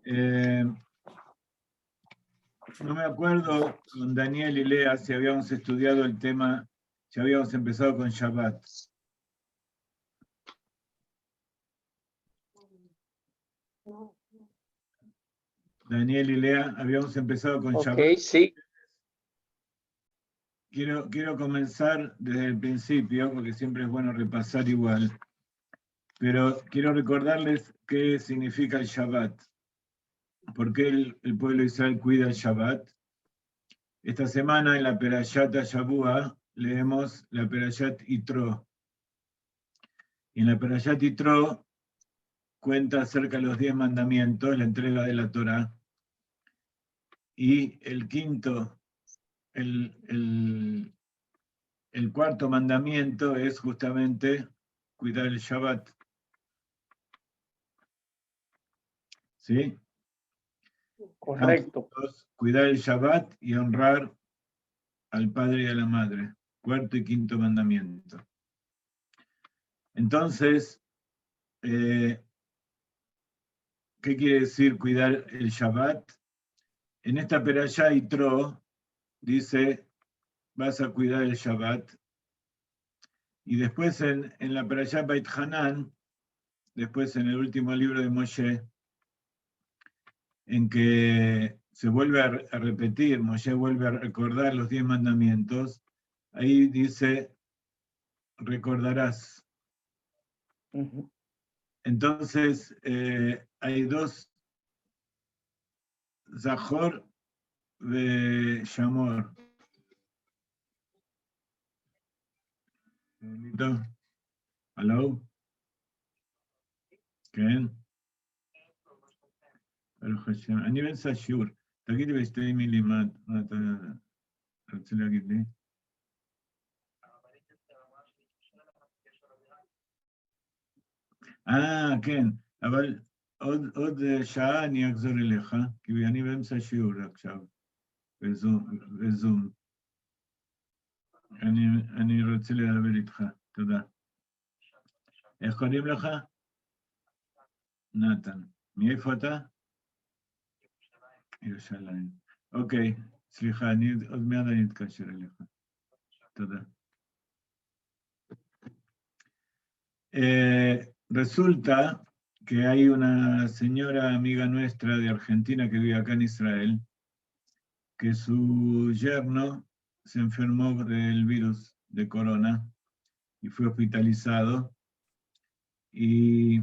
No me acuerdo con Daniel y Lea si habíamos estudiado el tema, si habíamos empezado con Shabbat. Daniel y Lea, habíamos empezado con Shabbat. Sí. Quiero comenzar desde el principio, porque siempre es bueno repasar igual. Pero quiero recordarles qué significa el Shabbat. ¿Por qué el pueblo de Israel cuida el Shabbat? Esta semana en la Perashat Shavua leemos la Perashat Yitro. Y en la Perashat Yitro cuenta acerca de los 10 mandamientos, la entrega de la Torá. Y el quinto, el cuarto mandamiento es justamente cuidar el Shabbat. ¿Sí? Correcto. Cuidar el Shabbat y honrar al padre y a la madre. Cuarto y quinto mandamiento. Entonces, ¿qué quiere decir cuidar el Shabbat? En esta Perashá Yitro dice, vas a cuidar el Shabbat. Y después en la Perashá Beit Hanan, después en el último libro de Moshe, en que se vuelve a repetir, Moshe vuelve a recordar los 10 mandamientos, ahí dice, recordarás. Entonces, hay dos, Zahor de Shamor. ¿Aló? כן? ברוך השם. אני באמצע השיעור. תגיד לי בשתי מילים מה אתה רוצה להגיד לי? כן, אבל עוד שעה אני אחזור אליך, כי אני באמצע השיעור עכשיו, בזום. אני רוצה לדבר איתך, תודה. איך קוראים לך? נתן. מאיפה אתה? ירושלים. אוקיי, סליחה, עוד מעט אני אתקשר אליך. תודה. Resulta que hay una señora amiga nuestra de Argentina que vive acá en Israel, que su yerno se enfermó del virus de corona y fue hospitalizado y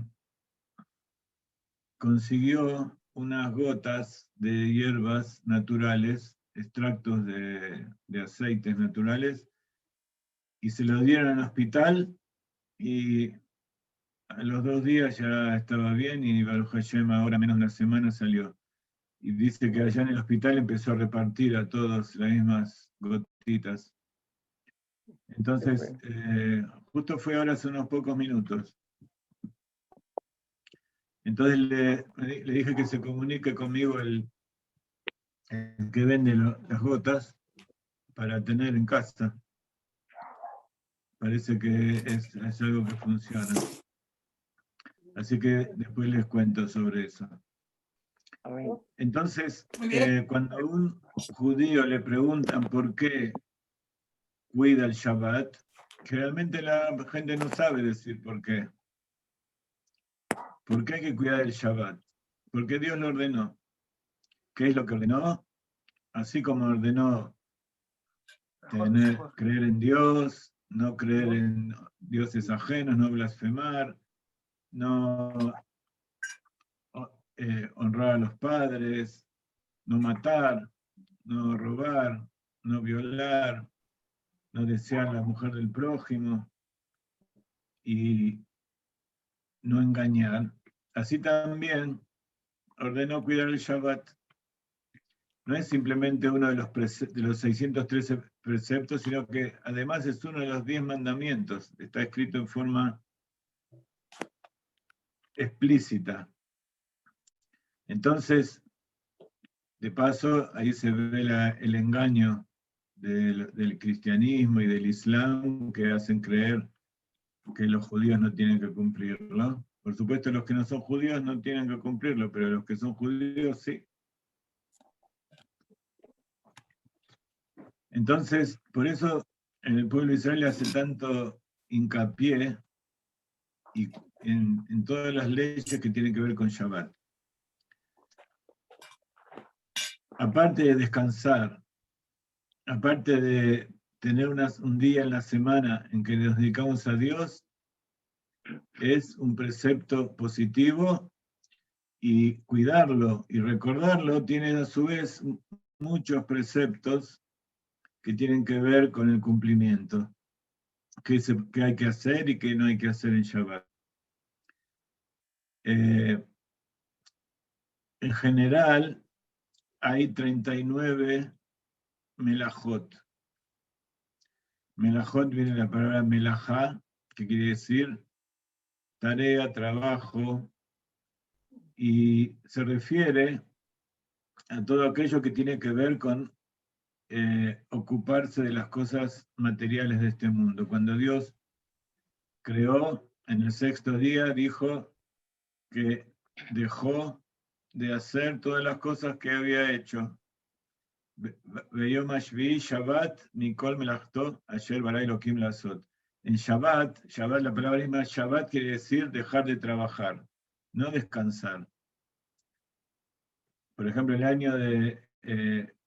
consiguió unas gotas de hierbas naturales, extractos de aceites naturales, y se los dieron al hospital y a los 2 días ya estaba bien y Baruch Hashem ahora menos de una semana salió. Y dice que allá en el hospital empezó a repartir a todos las mismas gotitas. Entonces, justo fue ahora hace unos pocos minutos. Entonces le dije que se comunique conmigo el que vende las gotas para tener en casa. Parece que es algo que funciona. Así que después les cuento sobre eso. Entonces, cuando a un judío le preguntan por qué cuida el Shabbat, generalmente la gente no sabe decir por qué. ¿Por qué hay que cuidar el Shabbat? Porque Dios lo ordenó. ¿Qué es lo que ordenó? Así como ordenó creer en Dios, no creer en dioses ajenos, no blasfemar, no honrar a los padres, no matar, no robar, no violar, no desear la mujer del prójimo y no engañar. Así también ordenó cuidar el Shabbat. No es simplemente uno de los 613 preceptos, sino que además es uno de los 10 mandamientos. Está escrito en forma explícita. Entonces, de paso, ahí se ve el engaño del cristianismo y del islam que hacen creer que los judíos no tienen que cumplirlo, Por supuesto, los que no son judíos no tienen que cumplirlo, pero los que son judíos sí. Entonces, por eso en el pueblo de Israel hace tanto hincapié en todas las leyes que tienen que ver con Shabbat. Aparte de descansar, aparte de tener un día en la semana en que nos dedicamos a Dios, es un precepto positivo y cuidarlo y recordarlo tiene a su vez muchos preceptos que tienen que ver con el cumplimiento, qué hay que hacer y qué no hay que hacer en Shabbat. En general, hay 39 melajot. Melajot viene de la palabra melajá, que quiere decir tarea, trabajo, y se refiere a todo aquello que tiene que ver con ocuparse de las cosas materiales de este mundo. Cuando Dios creó, en el sexto día dijo que dejó de hacer todas las cosas que había hecho. Veyom Hashvi Shabbat Mikol Melachto Asher Bara Elohim Lasot. En Shabbat, la palabra misma Shabbat quiere decir dejar de trabajar, no descansar. Por ejemplo, el año de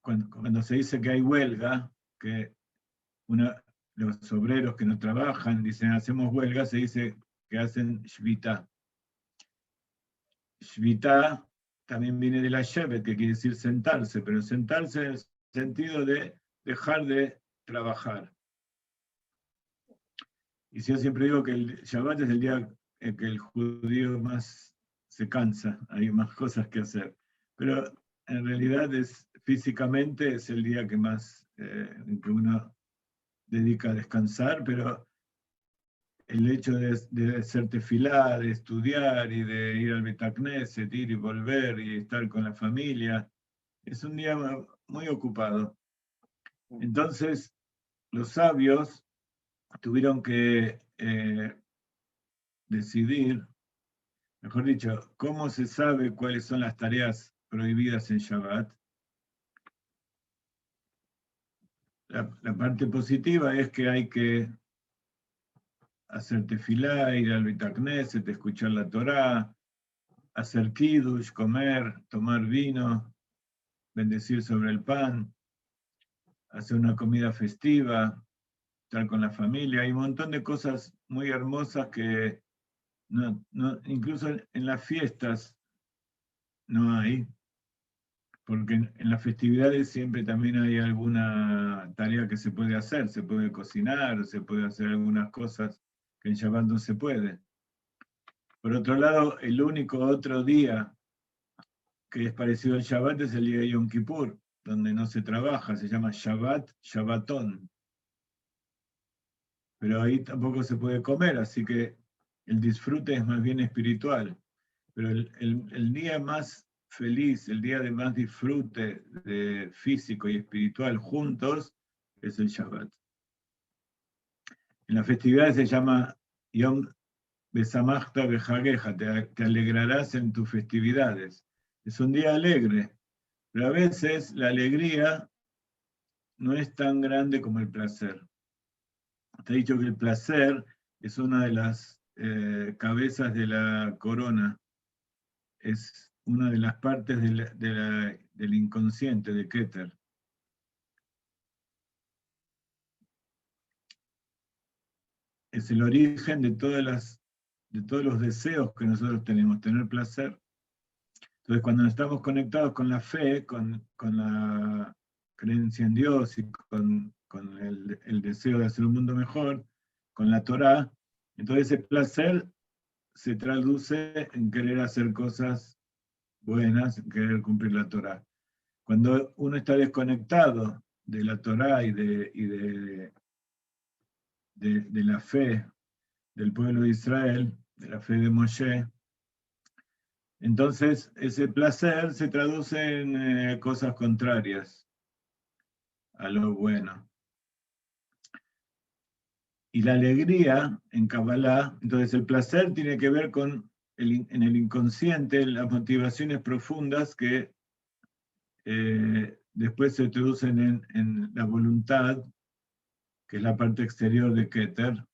cuando se dice que hay huelga, que los obreros que no trabajan dicen hacemos huelga, se dice que hacen Shvita. Shvita también viene de la Shevet, que quiere decir sentarse, pero sentarse en el sentido de dejar de trabajar. Y yo siempre digo que el Shabbat es el día en que el judío más se cansa, hay más cosas que hacer. Pero en realidad físicamente es el día que más en que uno dedica a descansar, pero el hecho de hacer tefilá, de estudiar y de ir al Betacneset, ir y volver y estar con la familia, es un día muy ocupado. Entonces, los sabios tuvieron que decidir, mejor dicho, cómo se sabe cuáles son las tareas prohibidas en Shabbat. La parte positiva es que hay que hacer tefilá, ir al Betacneset, escuchar la Torá, hacer kiddush, comer, tomar vino, bendecir sobre el pan, hacer una comida festiva, estar con la familia. Hay un montón de cosas muy hermosas que incluso en las fiestas no hay, porque en las festividades siempre también hay alguna tarea que se puede hacer, se puede cocinar, se puede hacer algunas cosas que en Shabbat no se puede. Por otro lado, el único otro día que es parecido al Shabbat es el día de Yom Kippur, donde no se trabaja, se llama Shabbat, Shabbatón. Pero ahí tampoco se puede comer, así que el disfrute es más bien espiritual. Pero el día más feliz, el día de más disfrute de físico y espiritual juntos, es el Shabbat. En las festividades se llama Yom Besamachta Bejageja, te alegrarás en tus festividades. Es un día alegre, pero a veces la alegría no es tan grande como el placer. Te he dicho que el placer es una de las cabezas de la corona, es una de las partes del inconsciente, de Keter. Es el origen de todos los deseos que nosotros tenemos, tener placer. Entonces, cuando estamos conectados con la fe, con la creencia en Dios y con el deseo de hacer un mundo mejor, con la Torá, entonces ese placer se traduce en querer hacer cosas buenas, en querer cumplir la Torá. Cuando uno está desconectado de la Torá y de la fe del pueblo de Israel, de la fe de Moshe, entonces ese placer se traduce en cosas contrarias a lo bueno. Y la alegría en Kabbalah, entonces el placer tiene que ver con en el inconsciente las motivaciones profundas que después se traducen en la voluntad, que es la parte exterior de Keter,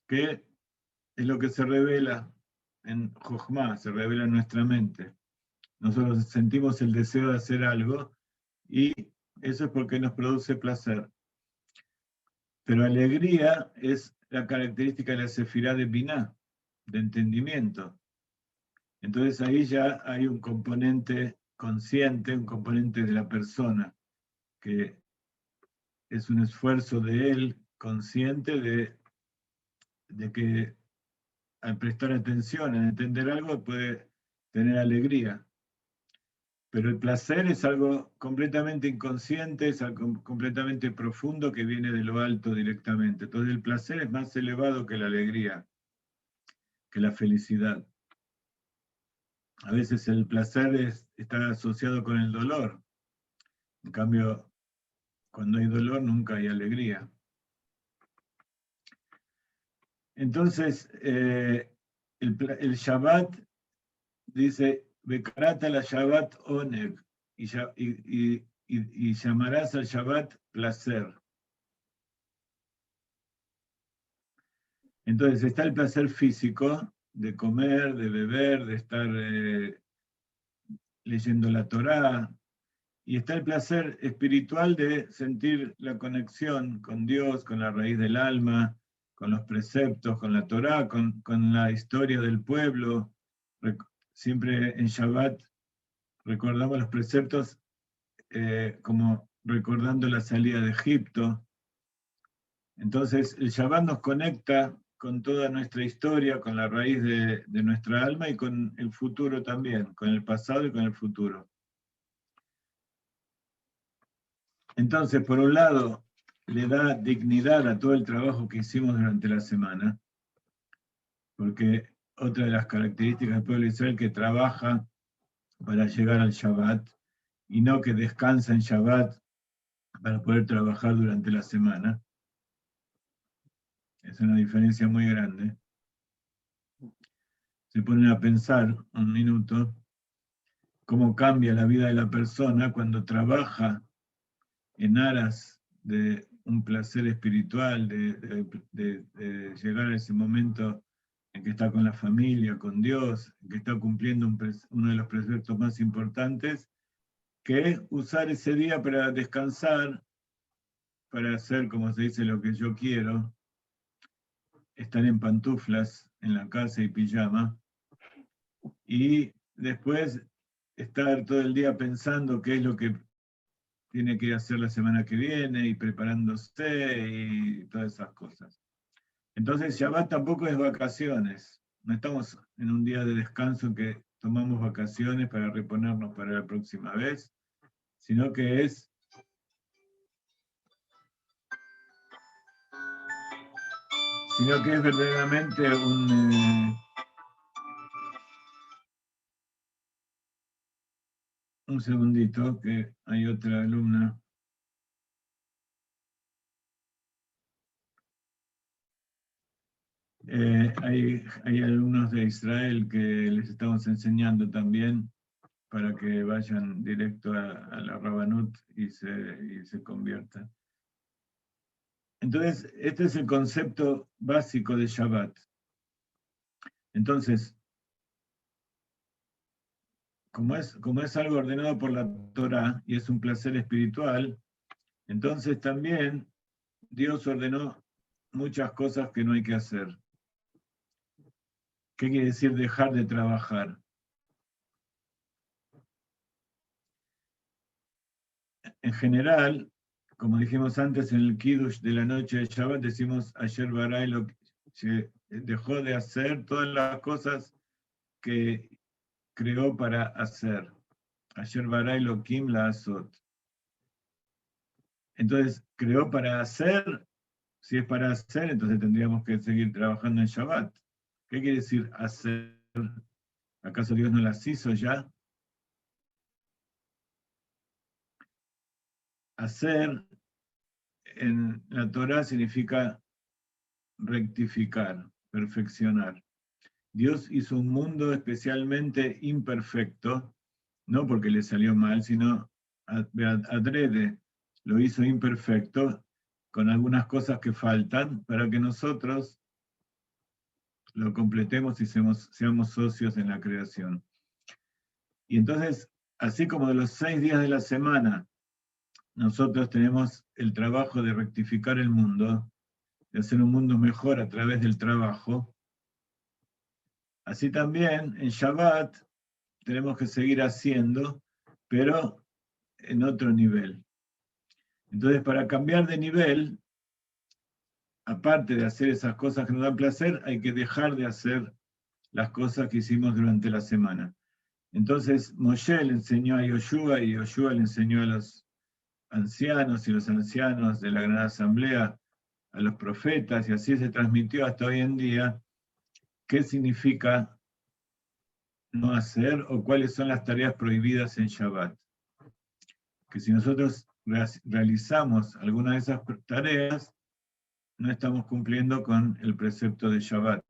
que es lo que se revela en Jochma, se revela en nuestra mente. Nosotros sentimos el deseo de hacer algo y eso es porque nos produce placer. Pero alegría es la característica de la sefirá de Binah, de entendimiento. Entonces ahí ya hay un componente consciente, un componente de la persona, que es un esfuerzo de él consciente de que al prestar atención, al entender algo, puede tener alegría. Pero el placer es algo completamente inconsciente, es algo completamente profundo que viene de lo alto directamente. Entonces el placer es más elevado que la alegría, que la felicidad. A veces el placer está asociado con el dolor. En cambio, cuando hay dolor nunca hay alegría. Entonces, el Shabbat dice, Bekarata la Shabbat oneg, y llamarás al Shabbat placer. Entonces está el placer físico de comer, de beber, de estar leyendo la Torá, y está el placer espiritual de sentir la conexión con Dios, con la raíz del alma, con los preceptos, con la Torá, con la historia del pueblo. Siempre en Shabbat recordamos los preceptos como recordando la salida de Egipto. Entonces el Shabbat nos conecta con toda nuestra historia, con la raíz de nuestra alma y con el futuro también, con el pasado y con el futuro. Entonces, por un lado, le da dignidad a todo el trabajo que hicimos durante la semana, porque otra de las características del pueblo de Israel es que trabaja para llegar al Shabbat y no que descansa en Shabbat para poder trabajar durante la semana. Es una diferencia muy grande. Se ponen a pensar un minuto cómo cambia la vida de la persona cuando trabaja en aras de un placer espiritual, de llegar a ese momento en que está con la familia, con Dios, en que está cumpliendo uno de los preceptos más importantes, que es usar ese día para descansar, para hacer, como se dice, lo que yo quiero, estar en pantuflas en la casa y pijama, y después estar todo el día pensando qué es lo que tiene que hacer la semana que viene y preparándose y todas esas cosas. Entonces Shabbat tampoco es vacaciones, no estamos en un día de descanso que tomamos vacaciones para reponernos para la próxima vez, sino que es verdaderamente un segundito, que hay otra alumna. Hay alumnos de Israel que les estamos enseñando también para que vayan directo a la Rabanut y se conviertan. Entonces, este es el concepto básico de Shabbat. Entonces, como es algo ordenado por la Torá y es un placer espiritual, entonces también Dios ordenó muchas cosas que no hay que hacer. ¿Qué quiere decir dejar de trabajar? En general, como dijimos antes en el Kiddush de la noche de Shabbat, decimos ayer Baray lo que dejó de hacer todas las cosas que creó para hacer. Ayer Baray lo Kim la Azot. Entonces, creó para hacer. Si es para hacer, entonces tendríamos que seguir trabajando en Shabbat. ¿Qué quiere decir hacer? ¿Acaso Dios no las hizo ya? Hacer en la Torá significa rectificar, perfeccionar. Dios hizo un mundo especialmente imperfecto, no porque le salió mal, sino adrede, lo hizo imperfecto, con algunas cosas que faltan, para que nosotros lo completemos y seamos socios en la creación. Y entonces, así como de los 6 días de la semana, nosotros tenemos el trabajo de rectificar el mundo, de hacer un mundo mejor a través del trabajo, así también en Shabbat tenemos que seguir haciendo, pero en otro nivel. Entonces, para cambiar de nivel, aparte de hacer esas cosas que nos dan placer, hay que dejar de hacer las cosas que hicimos durante la semana. Entonces, Moshe le enseñó a Yoshua y Yoshua le enseñó a los ancianos y los ancianos de la Gran Asamblea, a los profetas, y así se transmitió hasta hoy en día qué significa no hacer o cuáles son las tareas prohibidas en Shabbat. Que si nosotros realizamos alguna de esas tareas, no estamos cumpliendo con el precepto de Shabbat.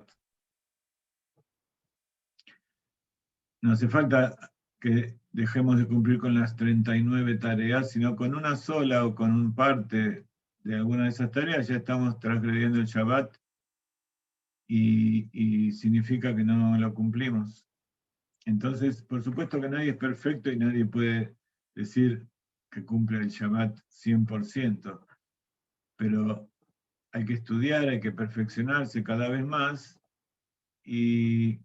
No hace falta que dejemos de cumplir con las 39 tareas, sino con una sola o con un parte de alguna de esas tareas ya estamos transgrediendo el Shabbat y significa que no lo cumplimos. Entonces, por supuesto que nadie es perfecto y nadie puede decir que cumple el Shabbat 100%, pero hay que estudiar, hay que perfeccionarse cada vez más y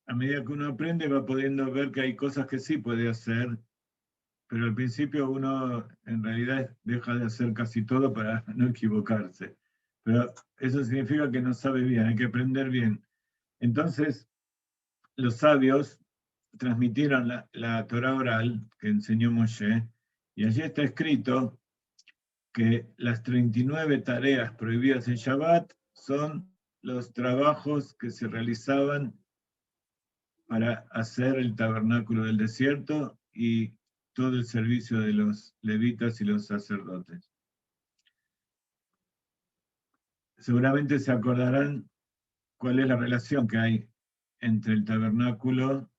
a medida que uno aprende va pudiendo ver que hay cosas que sí puede hacer, pero al principio uno en realidad deja de hacer casi todo para no equivocarse. Pero eso significa que no sabe bien, hay que aprender bien. Entonces, los sabios transmitieron la Torah oral que enseñó Moshe, y allí está escrito que las 39 tareas prohibidas en Shabbat son los trabajos que se realizaban para hacer el tabernáculo del desierto y todo el servicio de los levitas y los sacerdotes. Seguramente se acordarán cuál es la relación que hay entre el tabernáculo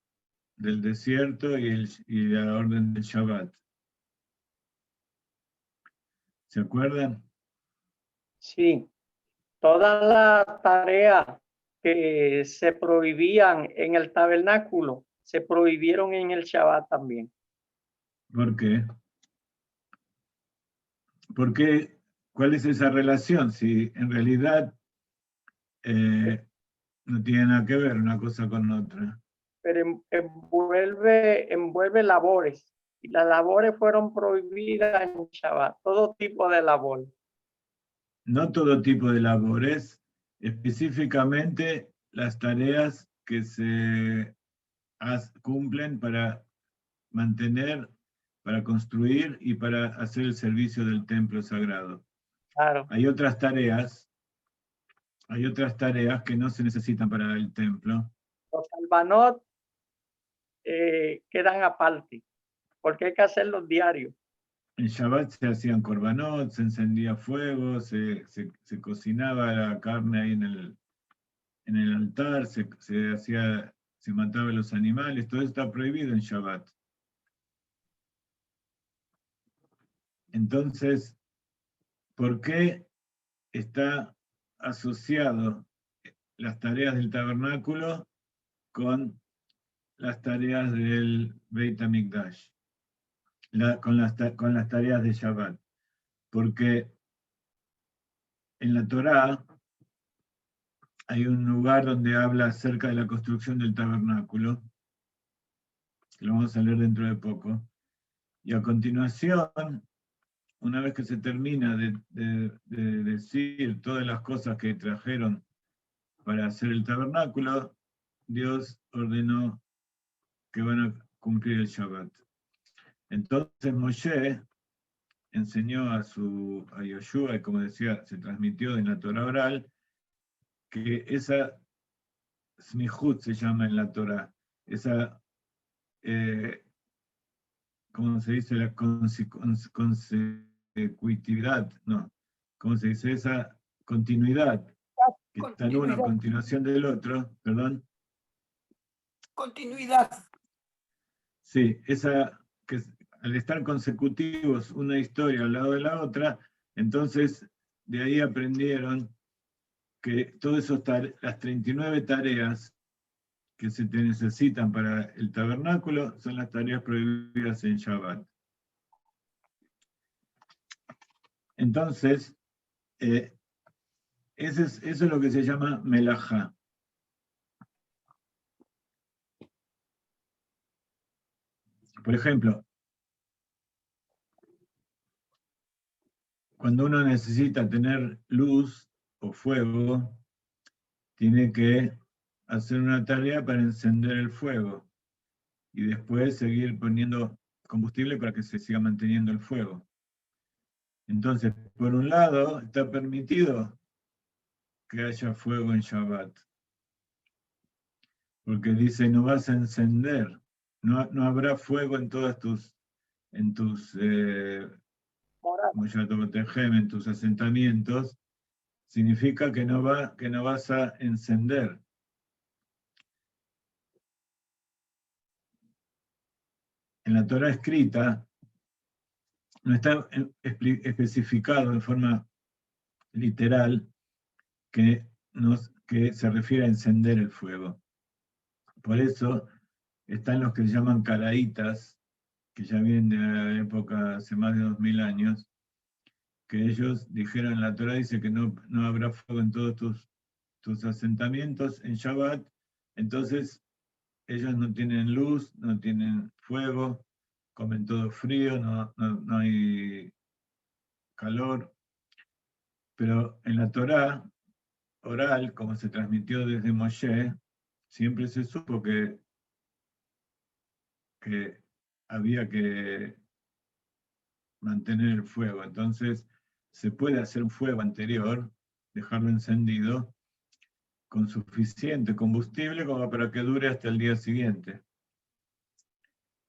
del desierto y la orden del Shabbat. ¿Se acuerdan? Sí, todas las tareas que se prohibían en el tabernáculo se prohibieron en el Shabbat también. ¿Por qué? ¿Por qué? ¿Cuál es esa relación? Si en realidad no tiene nada que ver una cosa con otra. Pero envuelve labores. Y las labores fueron prohibidas en Shabbat, todo tipo de labor. No todo tipo de labores, específicamente las tareas que se cumplen para mantener, para construir y para hacer el servicio del templo sagrado. Claro. Hay otras tareas que no se necesitan para el templo. Los albanot quedan aparte, porque hay que hacerlos diarios. En Shabbat se hacían korbanot, se encendía fuego, se cocinaba la carne ahí en el altar, se mataban los animales, todo eso está prohibido en Shabbat. Entonces, ¿por qué está asociado las tareas del tabernáculo con las tareas del Beit HaMikdash, con las tareas de Shabbat? Porque en la Torá hay un lugar donde habla acerca de la construcción del tabernáculo, que lo vamos a leer dentro de poco, y a continuación, una vez que se termina de decir todas las cosas que trajeron para hacer el tabernáculo, Dios ordenó que van a cumplir el Shabbat. Entonces Moshe enseñó a Yoshua, y como decía, se transmitió en la Torah oral, que esa smihut se llama en la Torah, esa, ¿cómo se dice? La consecutividad, no, ¿cómo se dice? Esa continuidad que están uno a continuación del otro, perdón. Continuidad. Sí, esa que al estar consecutivos una historia al lado de la otra, entonces de ahí aprendieron que todas las 39 tareas que se te necesitan para el tabernáculo son las tareas prohibidas en Shabbat. Entonces, eso es lo que se llama melajá. Por ejemplo, cuando uno necesita tener luz o fuego, tiene que hacer una tarea para encender el fuego y después seguir poniendo combustible para que se siga manteniendo el fuego. Entonces, por un lado, está permitido que haya fuego en Shabbat, porque dice, no vas a encender, no habrá fuego en todas en tus asentamientos, significa que no vas a encender. En la Torah escrita no está especificado en forma literal que se refiere a encender el fuego. Por eso están los que se llaman caraítas, que ya vienen de la época hace más de 2000 años, que ellos dijeron en la Torah, dice que no habrá fuego en todos tus asentamientos en Shabbat, entonces ellos no tienen luz, no tienen fuego, comen todo frío, no hay calor, pero en la Torah oral, como se transmitió desde Moshe, siempre se supo que había que mantener el fuego. Entonces, se puede hacer un fuego anterior, dejarlo encendido, con suficiente combustible como para que dure hasta el día siguiente.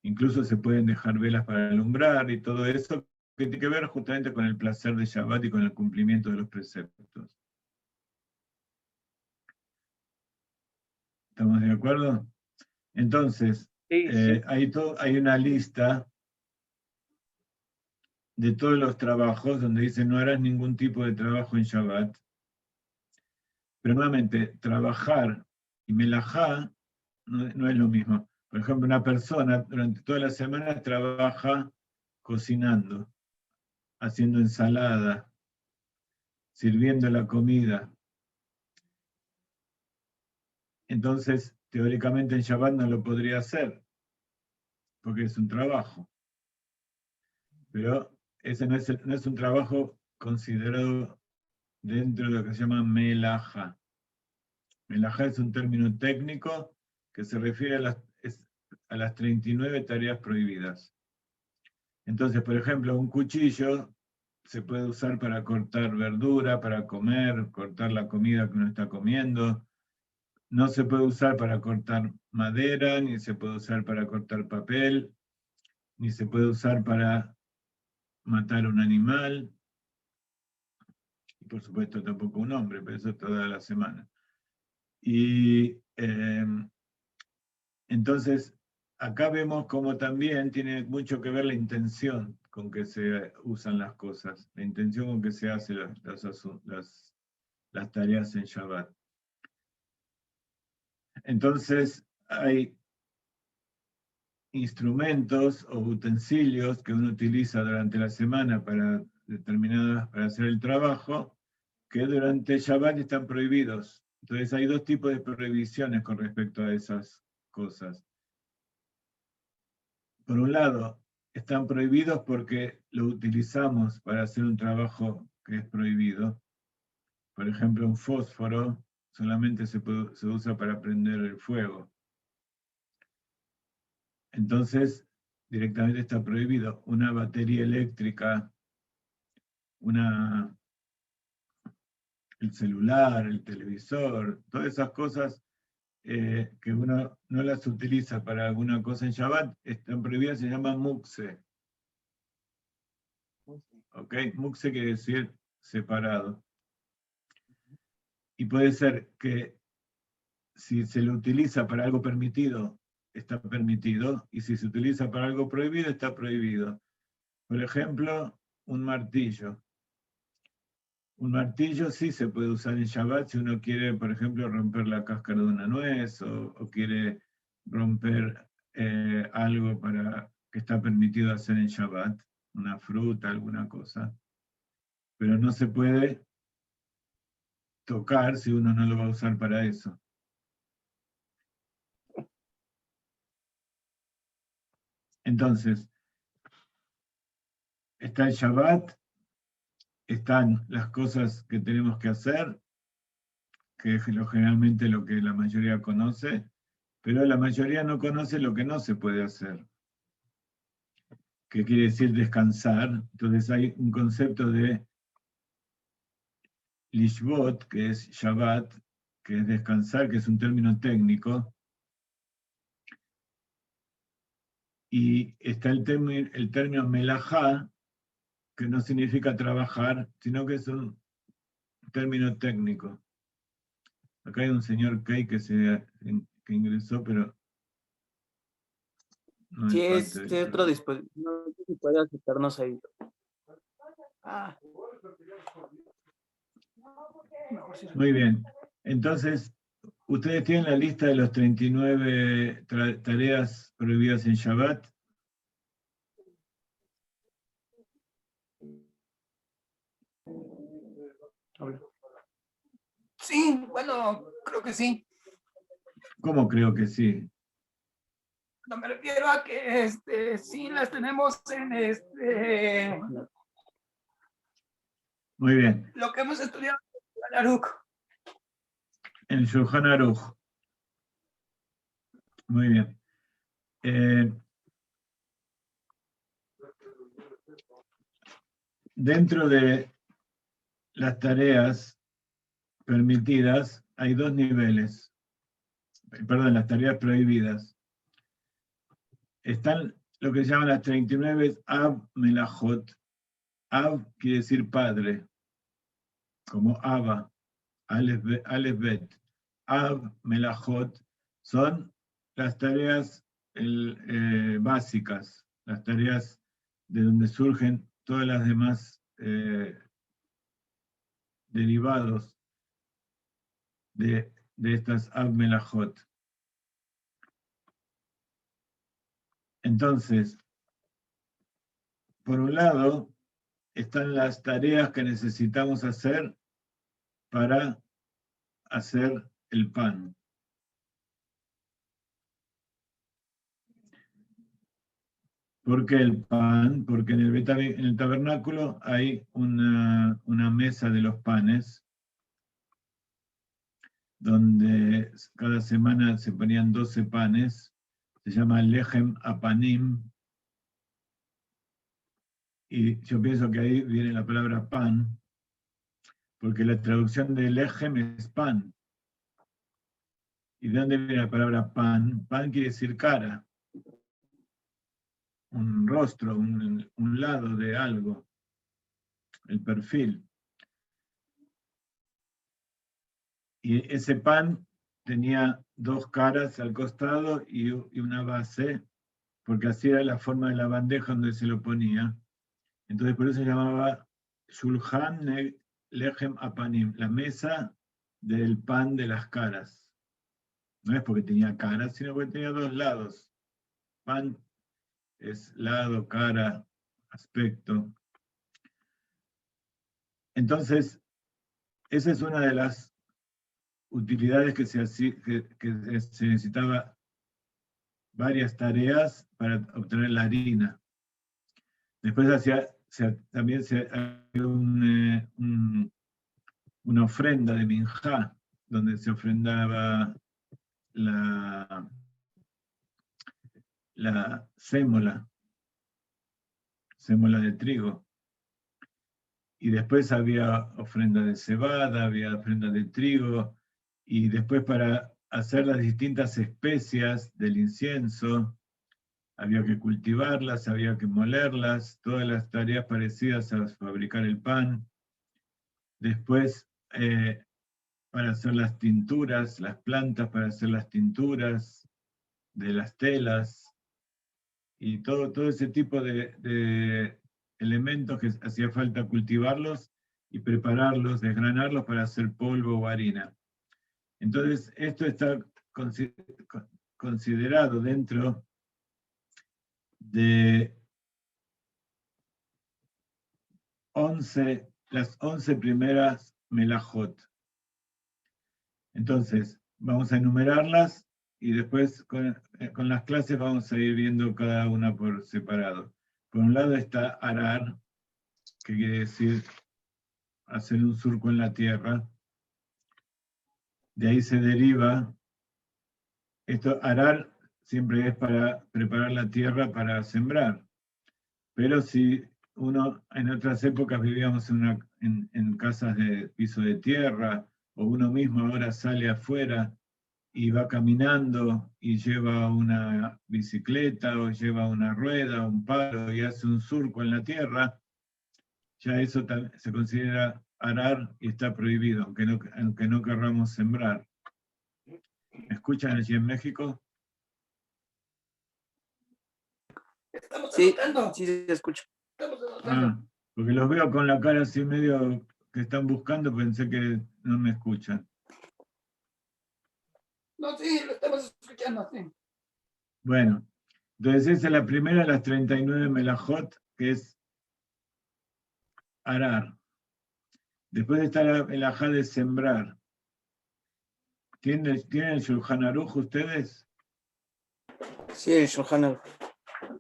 Incluso se pueden dejar velas para alumbrar y todo eso, que tiene que ver justamente con el placer de Shabbat y con el cumplimiento de los preceptos. ¿Estamos de acuerdo? Entonces, Sí, sí. hay una lista de todos los trabajos donde dice no harás ningún tipo de trabajo en Shabbat. Pero nuevamente, trabajar y melajá no es lo mismo. Por ejemplo, una persona durante toda la semana trabaja cocinando, haciendo ensalada, sirviendo la comida. Entonces, teóricamente en Shabbat no lo podría hacer, porque es un trabajo. Pero ese no es un trabajo considerado dentro de lo que se llama melajá. Melajá es un término técnico que se refiere a las 39 tareas prohibidas. Entonces, por ejemplo, un cuchillo se puede usar para cortar verdura, para comer, cortar la comida que uno está comiendo. No se puede usar para cortar madera, ni se puede usar para cortar papel, ni se puede usar para matar un animal. Y por supuesto tampoco un hombre, pero eso toda la semana. Y entonces, acá vemos cómo también tiene mucho que ver la intención con que se usan las cosas, la intención con que se hacen las tareas en Shabbat. Entonces, hay instrumentos o utensilios que uno utiliza durante la semana para hacer el trabajo, que durante Shabbat están prohibidos. Entonces, hay dos tipos de prohibiciones con respecto a esas cosas. Por un lado, están prohibidos porque lo utilizamos para hacer un trabajo que es prohibido. Por ejemplo, un fósforo solamente se usa para prender el fuego. Entonces, directamente está prohibido. Una batería eléctrica, el celular, el televisor, todas esas cosas que uno no las utiliza para alguna cosa en Shabbat, están prohibidas, se llaman mukse. ¿Ok? Mukse quiere decir separado. Y puede ser que si se lo utiliza para algo permitido, está permitido, y si se utiliza para algo prohibido, está prohibido. Por ejemplo, un martillo. Un martillo sí se puede usar en Shabbat si uno quiere, por ejemplo, romper la cáscara de una nuez o quiere romper algo que está permitido hacer en Shabbat, una fruta, alguna cosa. Pero no se puede tocar si uno no lo va a usar para eso. Entonces, está el Shabbat, están las cosas que tenemos que hacer, que es generalmente lo que la mayoría conoce, pero la mayoría no conoce lo que no se puede hacer, que quiere decir descansar. Entonces hay un concepto de lishvot, que es Shabbat, que es descansar, que es un término técnico, y está el término melajá, que no significa trabajar, sino que es un término técnico. Acá hay un señor Kay que ingresó, pero no Sí, es parte es del otro programa. dispositivo. No sé si puede aceptarnos ahí. Ah. Muy bien. Entonces, ¿ustedes tienen la lista de los 39 tareas prohibidas en Shabbat? Sí, bueno, creo que sí. ¿Cómo creo que sí? No me refiero a que sí las tenemos en Muy bien. lo que hemos estudiado en Aruch. En Shulchan Aruch. Muy bien. Dentro de las tareas permitidas hay dos niveles. Perdón, las tareas prohibidas. Están lo que se llaman las 39 Ab Melachot. Ab quiere decir padre, como Abba, Aleph Bet. Ab Melachot son las tareas básicas, las tareas de donde surgen todas las demás derivados de estas Ab Melachot. Entonces, por un lado, están las tareas que necesitamos hacer para hacer el pan. ¿Por qué el pan? Porque en el tabernáculo hay una mesa de los panes, donde cada semana se ponían 12 panes, se llama Lechem Apanim, y yo pienso que ahí viene la palabra pan, porque la traducción de Lechem es pan. ¿Y de dónde viene la palabra pan? Pan quiere decir cara, un rostro, un lado de algo, el perfil. Y ese pan tenía dos caras al costado y una base, porque así era la forma de la bandeja donde se lo ponía. Entonces por eso se llamaba Shulchan Lechem Apanim, la mesa del pan de las caras. No es porque tenía caras, sino porque tenía dos lados. Pan es lado, cara, aspecto. Entonces, esa es una de las utilidades que se necesitaba varias tareas para obtener la harina. Después también se hacía una ofrenda de minjá, donde se ofrendaba la sémola de trigo. Y después había ofrenda de cebada, había ofrenda de trigo, y después para hacer las distintas especias del incienso, había que cultivarlas, había que molerlas, todas las tareas parecidas a fabricar el pan. Después, para hacer las tinturas, las plantas para hacer las tinturas de las telas, y todo ese tipo de elementos que hacía falta cultivarlos y prepararlos, desgranarlos para hacer polvo o harina. Entonces, esto está considerado dentro de las 11 primeras melajot. Entonces, vamos a enumerarlas y después con las clases vamos a ir viendo cada una por separado. Por un lado está arar, que quiere decir hacer un surco en la tierra. De ahí se deriva, arar siempre es para preparar la tierra para sembrar. Pero si en otras épocas vivíamos en casas de piso de tierra, o uno mismo ahora sale afuera y va caminando y lleva una bicicleta o lleva una rueda, un palo y hace un surco en la tierra, ya eso se considera arar y está prohibido, aunque no querramos sembrar. ¿Me escuchan allí en México? Estamos Sí, anotando. sí se escucha. Estamos anotando. Porque los veo con la cara así medio que están buscando, pensé que no me escuchan. No, sí, lo estamos escuchando, sí. Bueno, entonces esa es la primera de las 39 melajot, que es arar. Después está la melajá de sembrar. ¿Tienen el Shulchan Aruch ustedes? Sí, el Shulchan Aruch.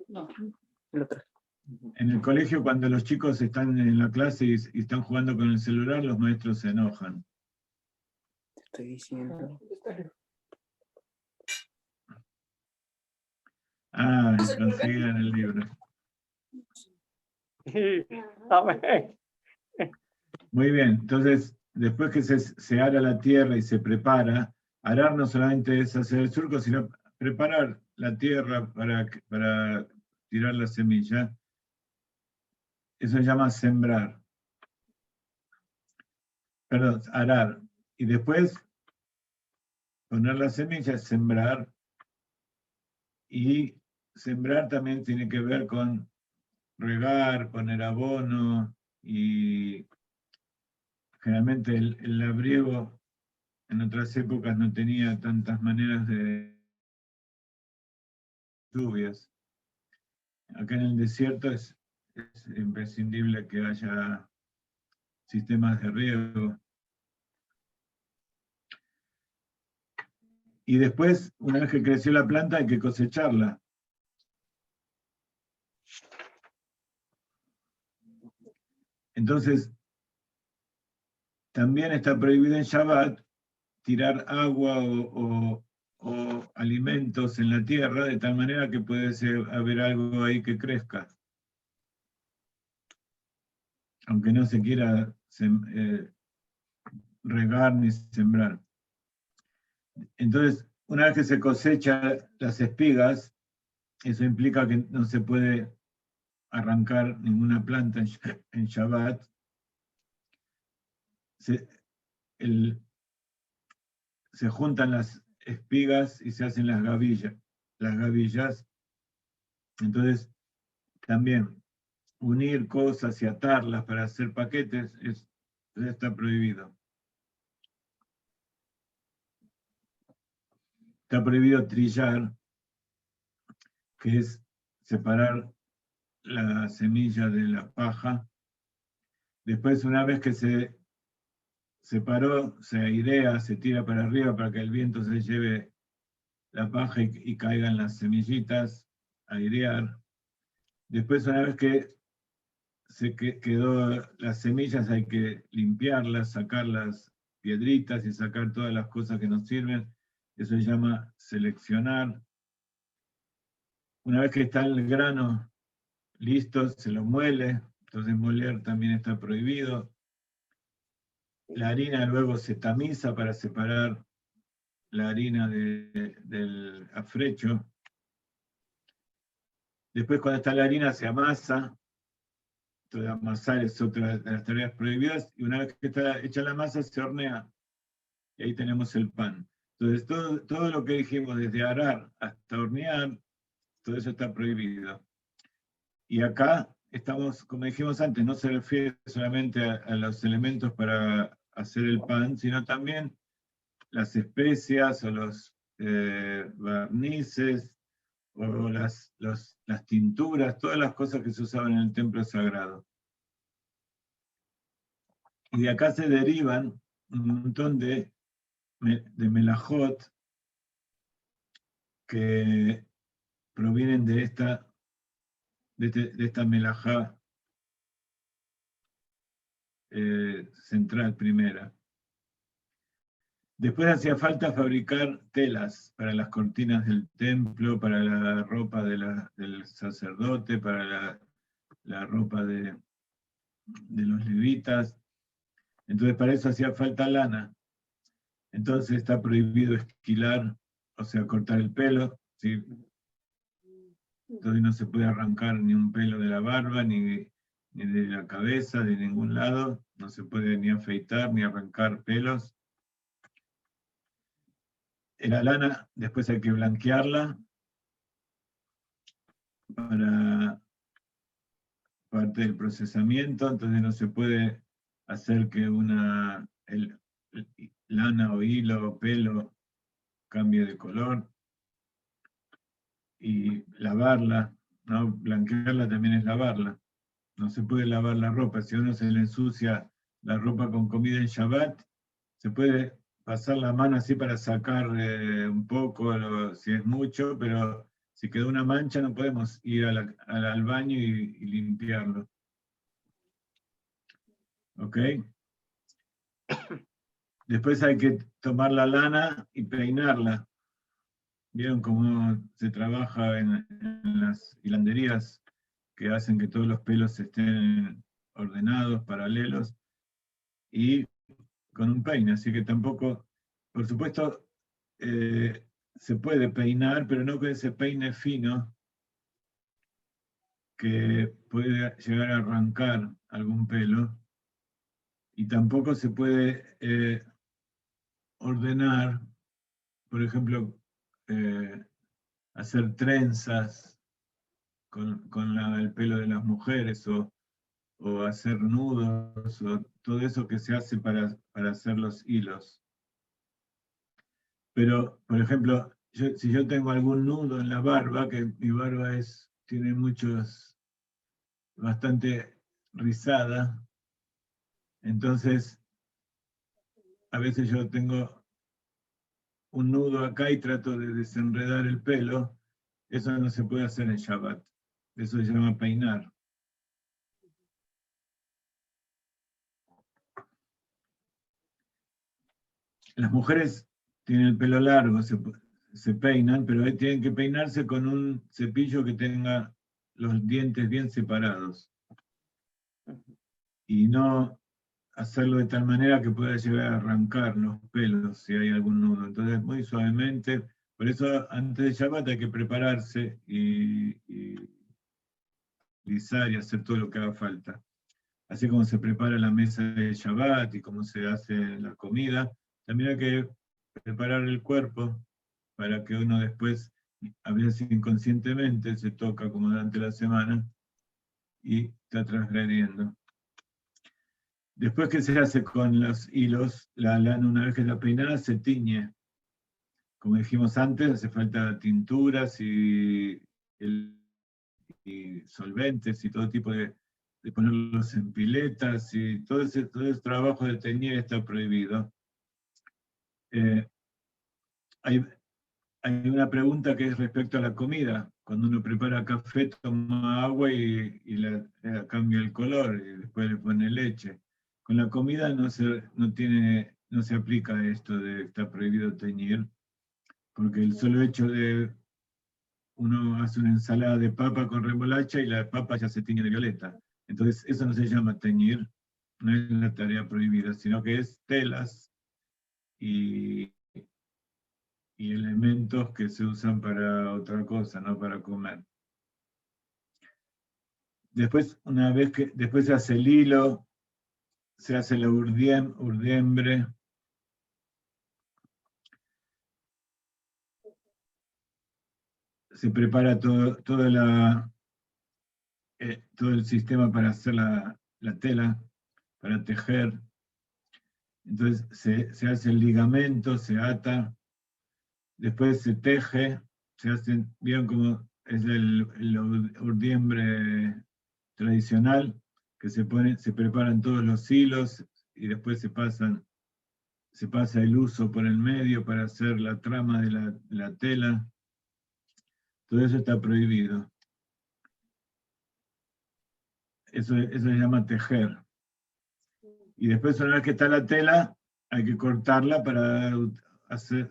No. El otro. En el colegio, cuando los chicos están en la clase y están jugando con el celular, los maestros se enojan. Te estoy diciendo. Conseguían el libro. Amén. Muy bien, entonces, después que se ara la tierra y se prepara, arar no solamente es hacer el surco, sino preparar la tierra para tirar la semilla. Eso se llama sembrar. Perdón, arar. Y después poner la semilla es sembrar. Y sembrar también tiene que ver con regar, poner abono, y generalmente el labriego en otras épocas no tenía tantas maneras de lluvias. Acá en el desierto es imprescindible que haya sistemas de riego. Y después, una vez que creció la planta, hay que cosecharla. Entonces, también está prohibido en Shabbat tirar agua o alimentos en la tierra, de tal manera que puede haber algo ahí que crezca, aunque no se quiera regar ni sembrar. Entonces, una vez que se cosecha las espigas, eso implica que no se puede arrancar ninguna planta en Shabbat. Se juntan las espigas y se hacen las gavillas. Entonces, también unir cosas y atarlas para hacer paquetes está prohibido. Está prohibido trillar, que es separar la semilla de la paja. Después, una vez que se separó, se airea, se tira para arriba para que el viento se lleve la paja y caigan las semillitas, airear. Después, una vez que quedó las semillas, hay que limpiarlas, sacar las piedritas y sacar todas las cosas que nos sirven. Eso se llama seleccionar. Una vez que está el grano listo, se lo muele. Entonces moler también está prohibido. La harina luego se tamiza para separar la harina del afrecho. Después, cuando está la harina, se amasa. Entonces, amasar es otra de las tareas prohibidas. Y una vez que está hecha la masa, se hornea. y ahí tenemos el pan. Entonces, todo lo que dijimos, desde arar hasta hornear, todo eso está prohibido. Y acá estamos, como dijimos antes, no se refiere solamente a los elementos para hacer el pan, sino también las especias o los barnices o las tinturas, todas las cosas que se usaban en el templo sagrado. Y de acá se derivan un montón de melajot que provienen de esta melajá central primera. Después hacía falta fabricar telas para las cortinas del templo, para la ropa del sacerdote, para la ropa de los levitas. Entonces para eso hacía falta lana. Entonces está prohibido esquilar, o sea, cortar el pelo, ¿sí? Entonces no se puede arrancar ni un pelo de la barba, ni de la cabeza, de ningún lado. No se puede ni afeitar, ni arrancar pelos. La lana, después hay que blanquearla para parte del procesamiento, entonces no se puede hacer que lana o hilo o pelo cambie de color. Y lavarla, ¿no? Blanquearla también es lavarla. No se puede lavar la ropa. Si a uno se le ensucia la ropa con comida en Shabbat, se puede pasar la mano así para sacar un poco, si es mucho, pero si quedó una mancha no podemos ir al baño y limpiarlo. ¿Ok? Después hay que tomar la lana y peinarla. ¿Vieron cómo se trabaja en las hilanderías que hacen que todos los pelos estén ordenados, paralelos, y con un peine? Así que tampoco, por supuesto, se puede peinar, pero no con ese peine fino que puede llegar a arrancar algún pelo, y tampoco se puede ordenar, por ejemplo, hacer trenzas con el pelo de las mujeres, o hacer nudos, o todo eso que se hace para hacer los hilos. Pero, por ejemplo, si yo tengo algún nudo en la barba, que mi barba tiene bastante rizada, entonces a veces yo tengo un nudo acá y trato de desenredar el pelo. Eso no se puede hacer en Shabbat. Eso se llama peinar. Las mujeres tienen el pelo largo, se peinan, pero tienen que peinarse con un cepillo que tenga los dientes bien separados. Y no hacerlo de tal manera que pueda llegar a arrancar los pelos si hay algún nudo. Entonces, muy suavemente. Por eso, antes de Shabbat hay que prepararse y lisar y hacer todo lo que haga falta. Así como se prepara la mesa de Shabbat y como se hace la comida, también hay que preparar el cuerpo para que uno después, a veces inconscientemente, se toca como durante la semana y está transgrediendo. Después, ¿qué se hace con los hilos? La lana, una vez que está peinada, se tiñe. Como dijimos antes, hace falta tinturas y solventes y todo tipo de ponerlos en piletas, y todo ese trabajo de teñir está prohibido. Hay una pregunta que es respecto a la comida. Cuando uno prepara café, toma agua y le cambia el color, y después le pone leche. Con la comida no se aplica esto de que está prohibido teñir, porque el solo hecho de uno hace una ensalada de papa con remolacha y la papa ya se tiñe de violeta. Entonces eso no se llama teñir, no es la tarea prohibida, sino que es telas y elementos que se usan para otra cosa, no para comer. Después, después se hace el hilo, se hace la urdiembre, se prepara todo el sistema para hacer la tela, para tejer. Entonces se hace el ligamento, se ata, después se teje, se hacen, vieron cómo es el urdiembre tradicional, que se preparan todos los hilos y después se pasa el uso por el medio para hacer la trama de la tela. Todo eso está prohibido. Eso se llama tejer. Y después, una vez que está la tela, hay que cortarla para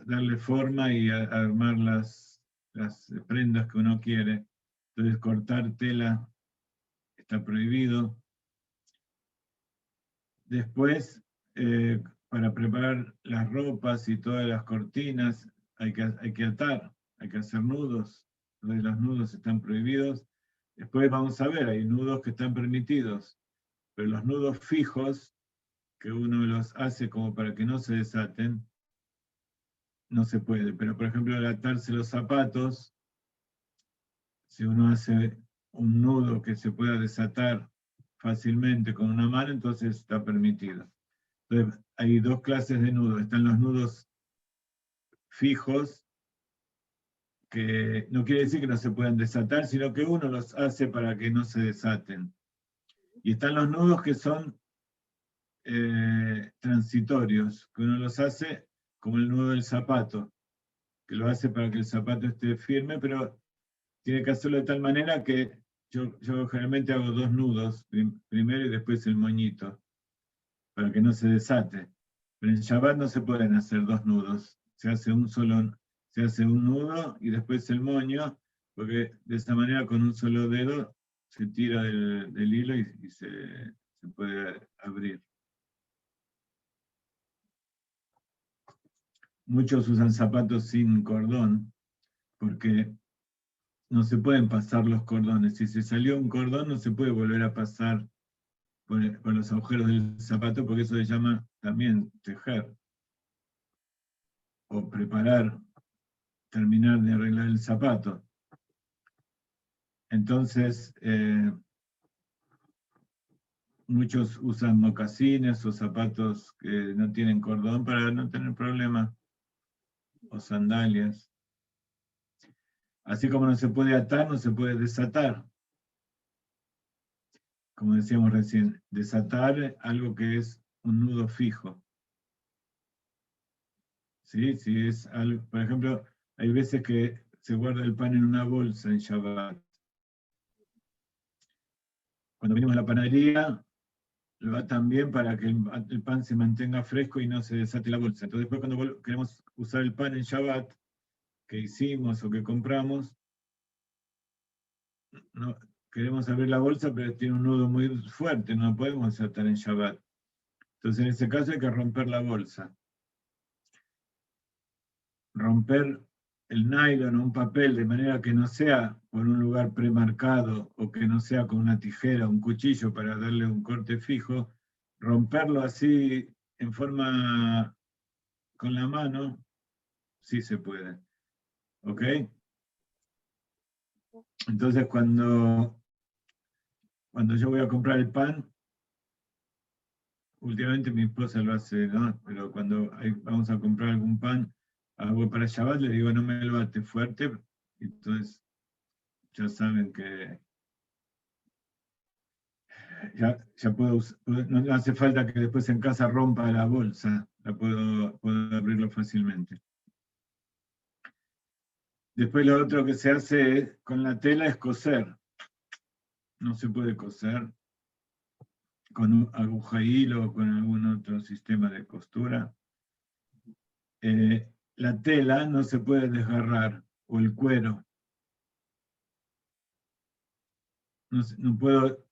darle forma y armar las prendas que uno quiere. Entonces, cortar tela está prohibido. Después, para preparar las ropas y todas las cortinas, hay que atar, hay que hacer nudos. Entonces, los nudos están prohibidos. Después vamos a ver, hay nudos que están permitidos, pero los nudos fijos, que uno los hace como para que no se desaten, no se puede. Pero, por ejemplo, al atarse los zapatos, si uno hace un nudo que se pueda desatar fácilmente con una mano, entonces está permitido. Entonces, hay dos clases de nudos. Están los nudos fijos, que no quiere decir que no se puedan desatar, sino que uno los hace para que no se desaten. Y están los nudos que son transitorios, que uno los hace como el nudo del zapato, que lo hace para que el zapato esté firme, pero tiene que hacerlo de tal manera que yo generalmente hago dos nudos, primero y después el moñito, para que no se desate. Pero en Shabbat no se pueden hacer dos nudos, se hace un nudo y después el moño, porque de esta manera con un solo dedo se tira del hilo y se puede abrir. Muchos usan zapatos sin cordón, porque no se pueden pasar los cordones. Si se salió un cordón, no se puede volver a pasar por los agujeros del zapato, porque eso se llama también tejer, o preparar, terminar de arreglar el zapato. Entonces, muchos usan mocasines o zapatos que no tienen cordón para no tener problemas, o sandalias. Así como no se puede atar, no se puede desatar. Como decíamos recién, desatar algo que es un nudo fijo. ¿Sí? Si es algo, por ejemplo, hay veces que se guarda el pan en una bolsa en Shabbat. Cuando venimos a la panadería, lo atan bien para que el pan se mantenga fresco y no se desate la bolsa. Entonces después cuando queremos usar el pan en Shabbat, que hicimos o que compramos, no, queremos abrir la bolsa, pero tiene un nudo muy fuerte, no lo podemos desatar en Shabbat. Entonces en ese caso hay que romper la bolsa. Romper el nylon o un papel de manera que no sea por un lugar premarcado o que no sea con una tijera o un cuchillo para darle un corte fijo, romperlo así en forma con la mano, sí se puede. ¿Ok? Entonces cuando yo voy a comprar el pan, últimamente mi esposa lo hace, ¿no? Pero cuando vamos a comprar algún pan, hago para Shabbat, le digo no me lo ate fuerte, entonces ya saben que ya puedo, no hace falta que después en casa rompa la bolsa, puedo abrirlo fácilmente. Después lo otro que se hace con la tela es coser. No se puede coser con aguja hilo o con algún otro sistema de costura. La tela no se puede desgarrar, o el cuero. No puedo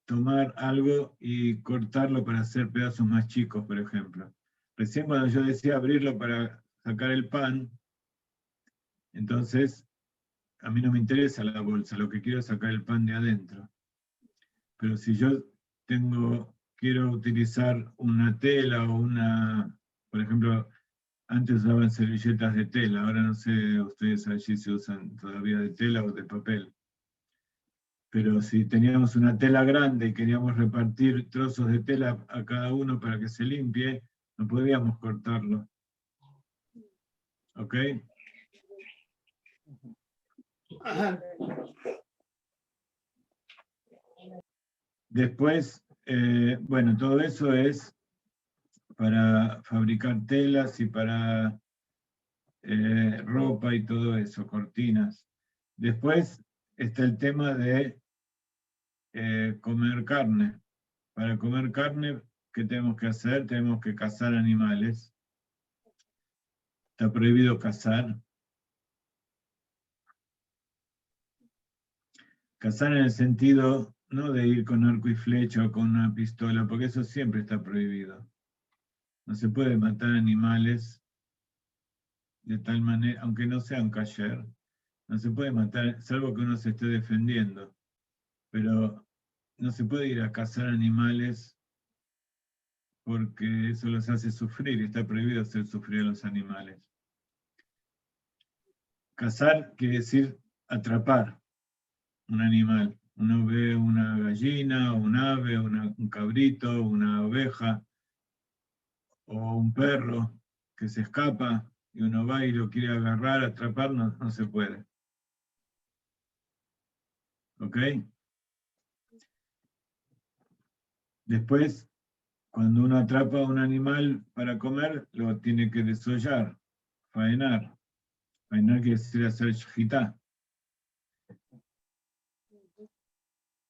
tomar algo y cortarlo para hacer pedazos más chicos, por ejemplo. Recién cuando yo decía abrirlo para sacar el pan, entonces a mí no me interesa la bolsa, lo que quiero es sacar el pan de adentro. Pero si yo quiero utilizar una tela o por ejemplo, Antes usaban servilletas de tela, ahora no sé ustedes allí si usan todavía de tela o de papel. Pero si teníamos una tela grande y queríamos repartir trozos de tela a cada uno para que se limpie, no podíamos cortarlo. ¿Ok? Ajá. Después, bueno, todo eso es para fabricar telas y para ropa y todo eso, cortinas. Después está el tema de comer carne. Para comer carne, ¿qué tenemos que hacer? Tenemos que cazar animales. Está prohibido cazar. Cazar en el sentido no de ir con arco y flecha o con una pistola, porque eso siempre está prohibido. No se puede matar animales de tal manera, aunque no sean kasher, no se puede matar, salvo que uno se esté defendiendo. Pero no se puede ir a cazar animales porque eso los hace sufrir y está prohibido hacer sufrir a los animales. Cazar quiere decir atrapar un animal. Uno ve una gallina, un ave, un cabrito, una oveja o un perro que se escapa y uno va y lo quiere agarrar, atrapar, no se puede. ¿Ok? Después, cuando uno atrapa a un animal para comer, lo tiene que desollar, faenar. Faenar quiere decir hacer shjitá.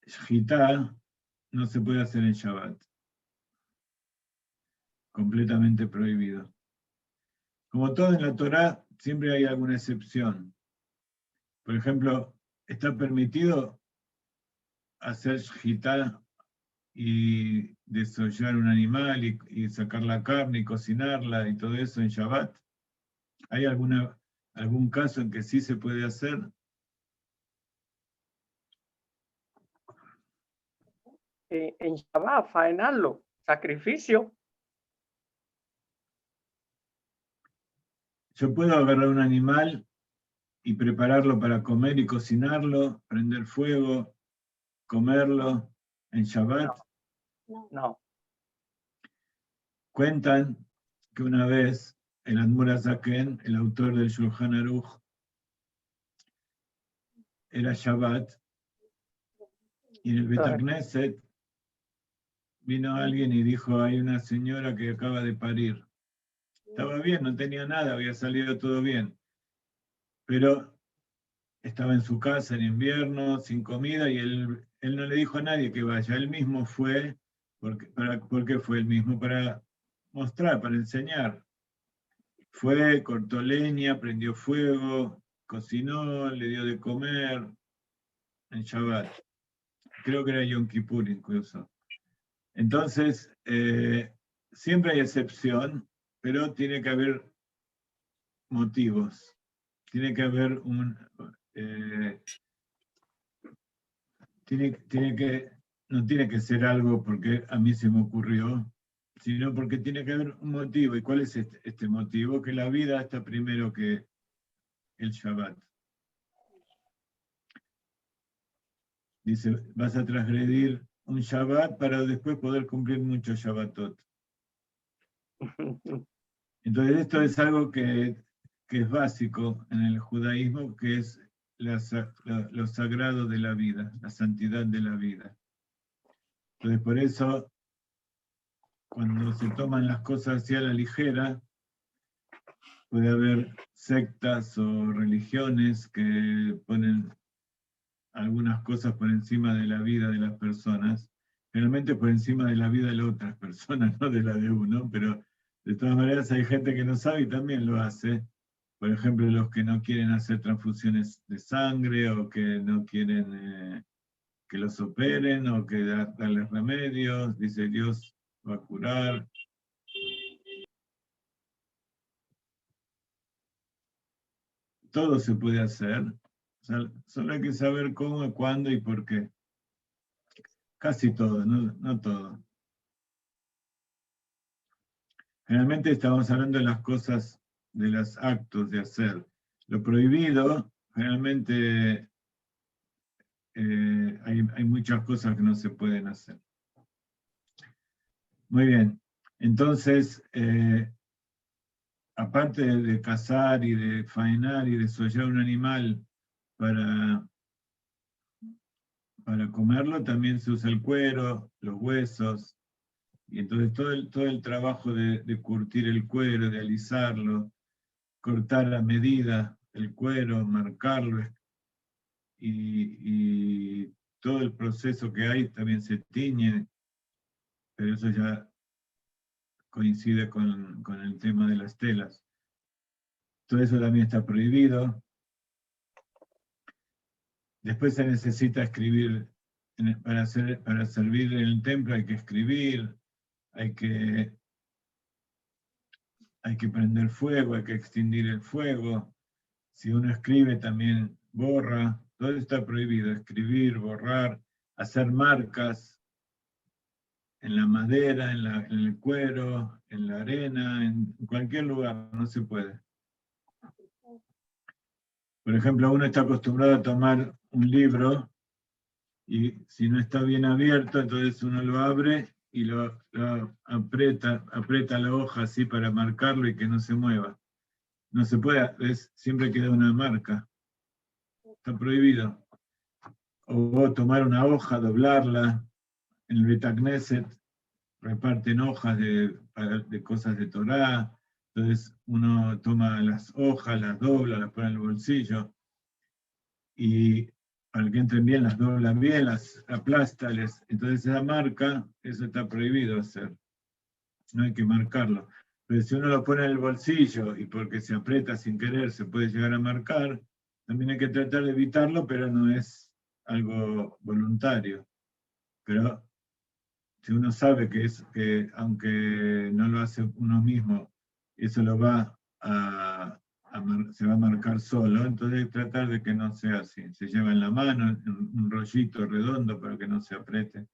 Shjitá no se puede hacer en Shabbat. Completamente prohibido. Como todo en la Torá, siempre hay alguna excepción. Por ejemplo, está permitido hacer shjitá y desollar un animal y sacar la carne y cocinarla y todo eso en Shabbat. ¿Hay algún caso en que sí se puede hacer? En Shabbat, faenarlo, sacrificio. Yo puedo agarrar un animal y prepararlo para comer y cocinarlo, prender fuego, comerlo en Shabbat. No. Cuentan que una vez el Admor HaZaken, el autor del Shulchan Aruch, era Shabbat, y en el Bet HaKnesset vino alguien y dijo, hay una señora que acaba de parir. Estaba bien, no tenía nada, había salido todo bien, pero estaba en su casa en invierno, sin comida, y él no le dijo a nadie que vaya, él mismo fue, ¿por qué fue él mismo? Para mostrar, para enseñar. Fue, cortó leña, prendió fuego, cocinó, le dio de comer en Shabbat. Creo que era Yom Kippur incluso. Entonces, siempre hay excepción, pero tiene que haber motivos. Tiene que haber no tiene que ser algo porque a mí se me ocurrió, sino porque tiene que haber un motivo. ¿Y cuál es este motivo? Que la vida está primero que el Shabbat. Dice, vas a transgredir un Shabbat para después poder cumplir muchos Shabbatot. Entonces esto es algo que es básico en el judaísmo, que es lo sagrado de la vida, la santidad de la vida. Entonces por eso, cuando se toman las cosas así a la ligera, puede haber sectas o religiones que ponen algunas cosas por encima de la vida de las personas, generalmente por encima de la vida de las otras personas, no de la de uno, pero de todas maneras hay gente que no sabe y también lo hace. Por ejemplo, los que no quieren hacer transfusiones de sangre o que no quieren que los operen o que darles remedios, dice Dios va a curar. Todo se puede hacer, solo hay que saber cómo, cuándo y por qué. Casi todo, no todo. Generalmente estamos hablando de las cosas de los actos de hacer. Lo prohibido, generalmente hay muchas cosas que no se pueden hacer. Muy bien, entonces, aparte de cazar y de faenar y desollar un animal para comerlo, también se usa el cuero, los huesos, y entonces todo el trabajo de curtir el cuero, de alisarlo, cortar a medida el cuero, marcarlo, y todo el proceso que hay también se tiñe, pero eso ya coincide con el tema de las telas. Todo eso también está prohibido. Después se necesita escribir, para servir en el templo hay que escribir, hay que prender fuego, hay que extinguir el fuego. Si uno escribe también borra, todo está prohibido, escribir, borrar, hacer marcas en la madera, en el cuero, en la arena, en cualquier lugar, no se puede. Por ejemplo, uno está acostumbrado a tomar un libro y si no está bien abierto, entonces uno lo abre y lo aprieta la hoja así para marcarlo y que no se mueva. No se puede, siempre queda una marca. Está prohibido. O tomar una hoja, doblarla. En el Beit Knesset reparten hojas de cosas de Torá. Entonces uno toma las hojas, las dobla, las pone en el bolsillo. Y para que entren bien, las doblan bien, las aplasta. Entonces esa marca, eso está prohibido hacer. No hay que marcarlo. Pero si uno lo pone en el bolsillo y porque se aprieta sin querer se puede llegar a marcar, también hay que tratar de evitarlo, pero no es algo voluntario. Pero si uno sabe que aunque no lo hace uno mismo, eso lo se va a marcar solo, entonces tratar de que no sea así. Se lleva en la mano un rollito redondo para que no se apriete.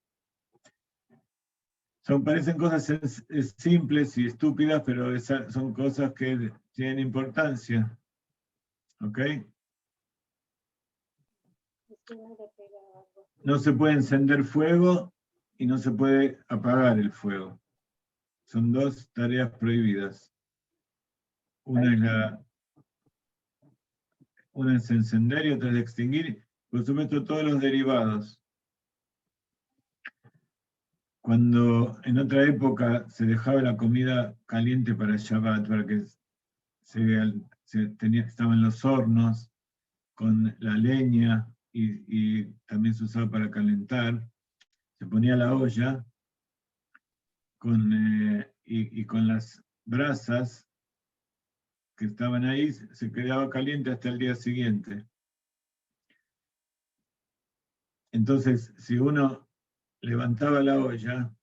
Parecen cosas simples y estúpidas, pero son cosas que tienen importancia. ¿Ok? No se puede encender fuego y no se puede apagar el fuego. Son dos tareas prohibidas. Una es encender y otra es extinguir. Por supuesto, todos los derivados. Cuando en otra época se dejaba la comida caliente para Shabbat, para que estaban los hornos con la leña y también se usaba para calentar, se ponía la olla y con las brasas que estaban ahí se quedaba caliente hasta el día siguiente. Entonces, si uno levantaba la olla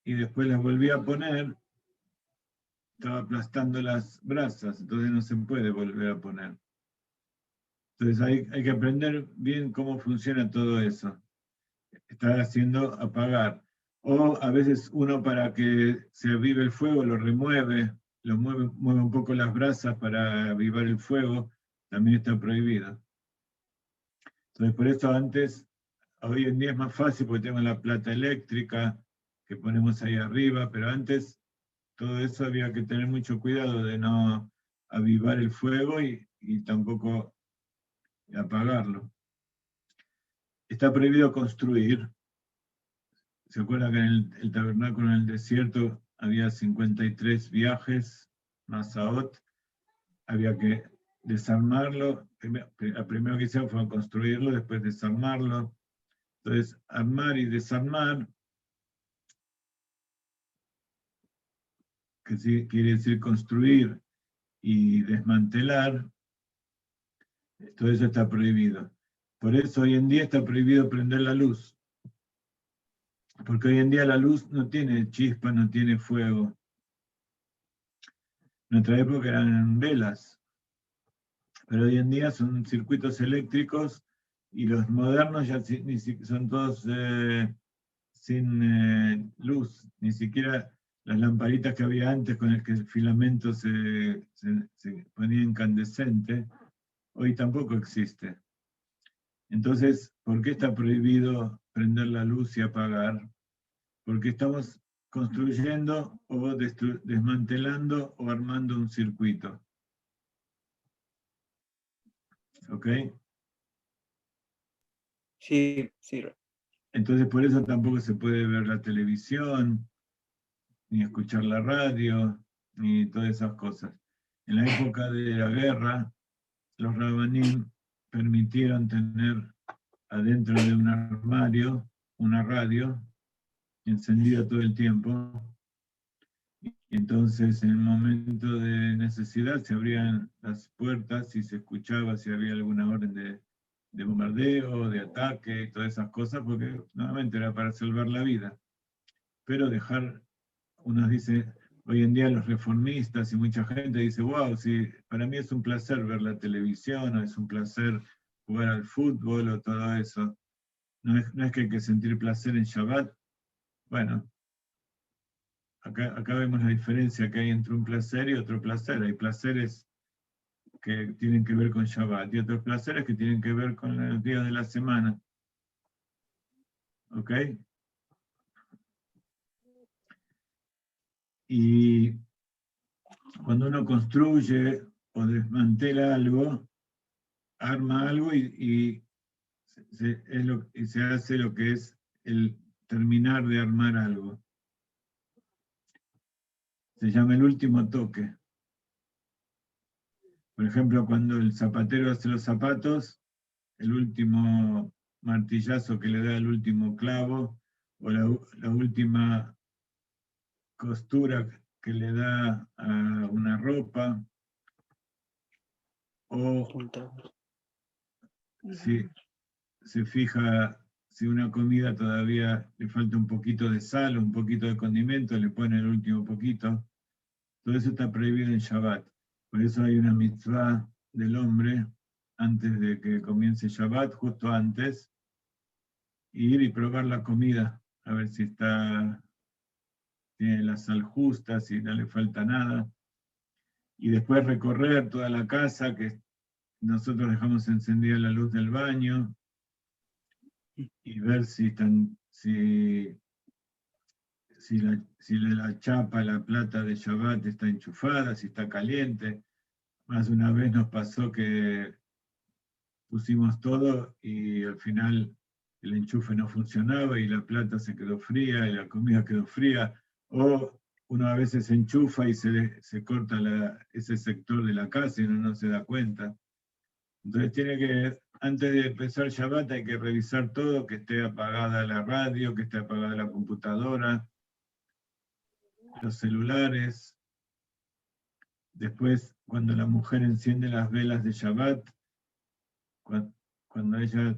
y después la volvía a poner, estaba aplastando las brasas, entonces no se puede volver a poner. Entonces hay que aprender bien cómo funciona todo eso. Está haciendo apagar. O a veces uno para que se avive el fuego lo remueve, mueve un poco las brasas para avivar el fuego, también está prohibido. Entonces por eso hoy en día es más fácil porque tengo la plata eléctrica que ponemos ahí arriba, pero antes todo eso había que tener mucho cuidado de no avivar el fuego y tampoco apagarlo. Está prohibido construir. ¿Se acuerdan que en el tabernáculo en el desierto había 53 viajes, Masaot? Había que desarmarlo. Primero que hicieron fue construirlo, después desarmarlo. Entonces, armar y desarmar, que sí, quiere decir construir y desmantelar, todo eso está prohibido. Por eso hoy en día está prohibido prender la luz. Porque hoy en día la luz no tiene chispa, no tiene fuego. En nuestra época eran velas, pero hoy en día son circuitos eléctricos y los modernos ya son todos sin luz, ni siquiera las lamparitas que había antes con el que el filamento se ponía incandescente, hoy tampoco existe. Entonces, ¿por qué está prohibido prender la luz y apagar? Porque estamos construyendo o desmantelando o armando un circuito. ¿Ok? Sí, sí. Entonces, por eso tampoco se puede ver la televisión, ni escuchar la radio, ni todas esas cosas. En la época de la guerra, los rabanim permitieron tener adentro de un armario una radio encendida todo el tiempo. Y entonces, en el momento de necesidad, se abrían las puertas y se escuchaba si había alguna orden de bombardeo, de ataque y todas esas cosas, porque nuevamente era para salvar la vida. Pero dejar, unos dicen, hoy en día los reformistas y mucha gente dice, wow, sí, para mí es un placer ver la televisión, o es un placer jugar al fútbol o todo eso. No es que hay que sentir placer en Shabbat. Bueno, acá vemos la diferencia que hay entre un placer y otro placer. Hay placeres que tienen que ver con Shabbat y otros placeres que tienen que ver con los días de la semana. ¿Ok? Y cuando uno construye o desmantela algo, arma algo y se hace lo que es el terminar de armar algo. Se llama el último toque. Por ejemplo, cuando el zapatero hace los zapatos, el último martillazo que le da el último clavo, o la última costura que le da a una ropa, o si se fija si una comida todavía le falta un poquito de sal o un poquito de condimento, le pone el último poquito. Todo eso está prohibido en Shabbat. Por eso hay una mitzvah del hombre antes de que comience Shabbat, justo antes, ir y probar la comida, a ver si tiene la sal justa, si no le falta nada. Y después recorrer toda la casa, que nosotros dejamos encendida la luz del baño, y ver si la chapa, la plata de Shabbat está enchufada, si está caliente. Más de una vez nos pasó que pusimos todo y al final el enchufe no funcionaba y la plata se quedó fría y la comida quedó fría. O uno a veces enchufa y se corta ese sector de la casa y uno no se da cuenta. Entonces antes de empezar Shabbat hay que revisar todo, que esté apagada la radio, que esté apagada la computadora, los celulares. Después, cuando la mujer enciende las velas de Shabbat, cuando ella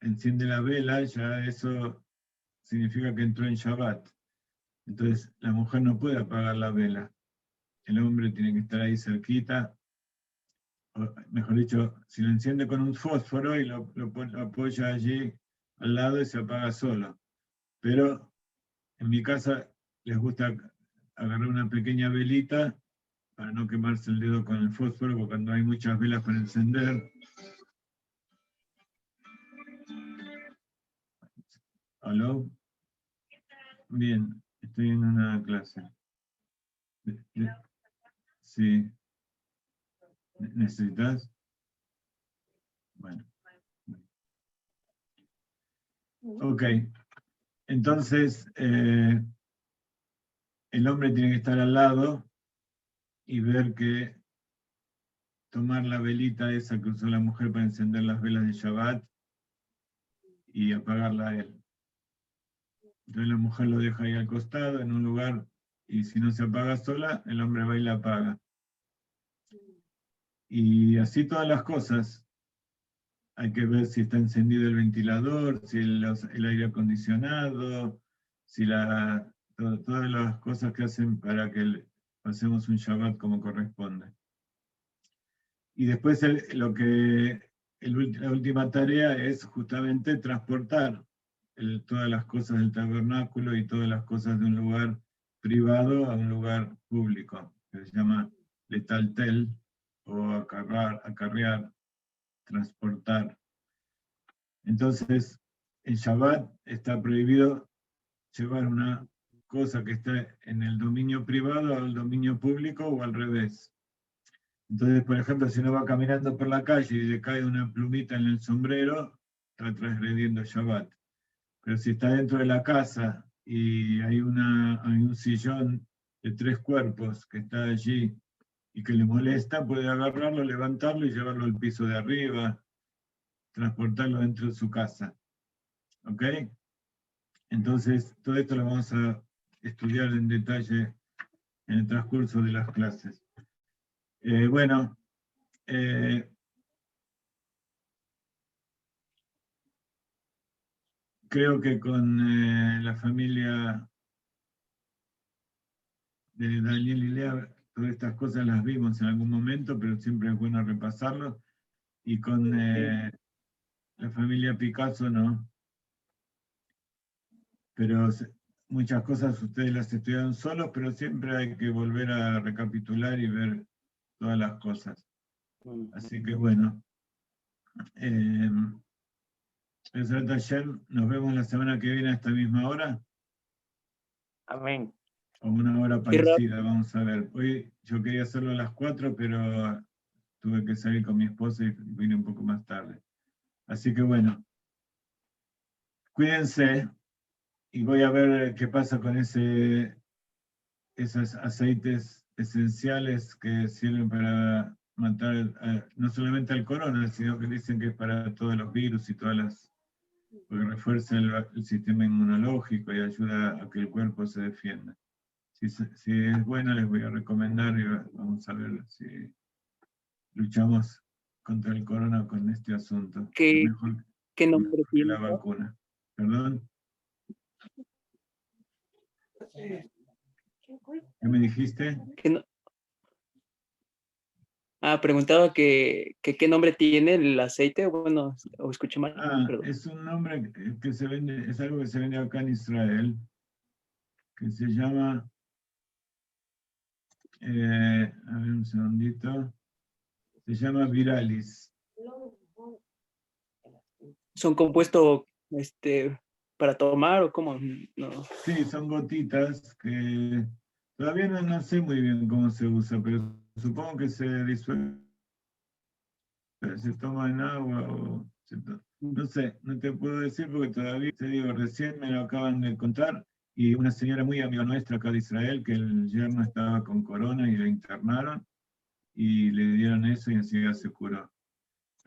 enciende la vela, ya eso significa que entró en Shabbat. Entonces, la mujer no puede apagar la vela. El hombre tiene que estar ahí cerquita, o, mejor dicho, si lo enciende con un fósforo y lo apoya allí al lado y se apaga solo. Pero en mi casa les gusta agarrar una pequeña velita para no quemarse el dedo con el fósforo, porque cuando hay muchas velas para encender. ¿Aló? Bien, estoy en una clase. Sí. ¿Necesitas? Bueno. Ok. Entonces, el hombre tiene que estar al lado y ver que tomar la velita esa que usó la mujer para encender las velas de Shabbat y apagarla a él. Entonces la mujer lo deja ahí al costado, en un lugar, y si no se apaga sola, el hombre va y la apaga. Y así todas las cosas. Hay que ver si está encendido el ventilador, si el aire acondicionado, si todas las cosas que hacen para que pasemos un Shabbat como corresponde. Y después la última tarea es justamente transportar todas las cosas del tabernáculo y todas las cosas de un lugar privado a un lugar público, que se llama letaltel, o acarrear, transportar. Entonces, en Shabbat está prohibido llevar una cosa que está en el dominio privado al dominio público o al revés. Entonces, por ejemplo, si uno va caminando por la calle y le cae una plumita en el sombrero, está transgrediendo Shabbat. Pero si está dentro de la casa y hay un sillón de 3 cuerpos que está allí y que le molesta, puede agarrarlo, levantarlo y llevarlo al piso de arriba, transportarlo dentro de su casa. ¿Ok? Entonces, todo esto lo vamos a estudiar en detalle en el transcurso de las clases. Bueno, creo que con la familia de Daniel y Lea, todas estas cosas las vimos en algún momento, pero siempre es bueno repasarlo. Y con la familia Picasso no. Pero muchas cosas ustedes las estudiaron solos, pero siempre hay que volver a recapitular y ver todas las cosas. Así que bueno. Nos vemos la semana que viene a esta misma hora. Amén. O una hora parecida, vamos a ver. Hoy yo quería hacerlo a las 4, pero tuve que salir con mi esposa y vine un poco más tarde. Así que bueno, cuídense y voy a ver qué pasa con esos aceites esenciales que sirven para matar no solamente al corona, sino que dicen que es para todos los virus y todas las... porque refuerza el sistema inmunológico y ayuda a que el cuerpo se defienda. Si es bueno, les voy a recomendar y vamos a ver si luchamos contra el corona con este asunto. ¿Qué nombre mejor que tiene? la vacuna. ¿Perdón? ¿Qué me dijiste? Preguntaba que qué nombre tiene el aceite, bueno, o escuché mal. Perdón. Es un nombre que se vende, es algo que se vende acá en Israel, que se llama, a ver un segundito, se llama Viralis. ¿Son compuestos para tomar o cómo? No. Sí, son gotitas que todavía no sé muy bien cómo se usa, pero supongo que se disuelve, se toma en agua o no sé, no te puedo decir porque todavía, te digo, recién me lo acaban de contar y una señora muy amiga nuestra acá de Israel, que el yerno estaba con corona y le internaron y le dieron eso y enseguida se curó.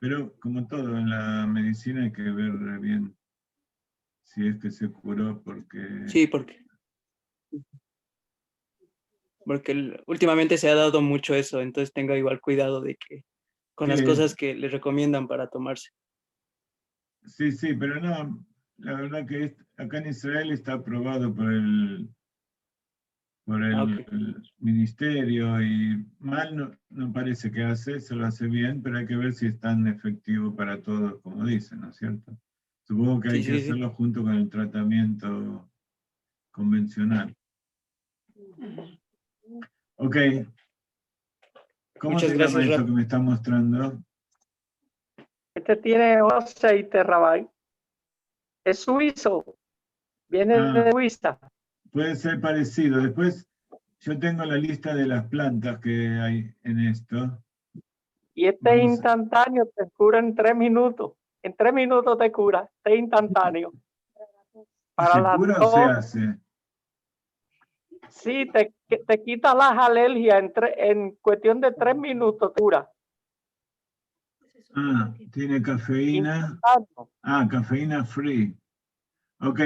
Pero como todo en la medicina hay que ver bien si es que se curó porque... Sí, porque últimamente se ha dado mucho eso, entonces tenga igual cuidado de que con las cosas que le recomiendan para tomarse. Sí, pero no, la verdad que acá en Israel está aprobado por el ministerio y mal no parece que hace, se lo hace bien, pero hay que ver si es tan efectivo para todos como dicen, ¿no es cierto? Supongo que hay que hacerlo junto con el tratamiento convencional. Ok. ¿Cómo se llama esto que me está mostrando? Este tiene un aceite, Rabay. Es suizo. Viene de Suiza. Puede ser parecido. Después yo tengo la lista de las plantas que hay en esto. Y este es instantáneo, te cura en 3 minutos. En 3 minutos te cura. Este es instantáneo. ¿Se cura o se hace? Sí, te quita las alergias en cuestión de 3 minutos cura. Tiene cafeína. Cafeína free. Ok,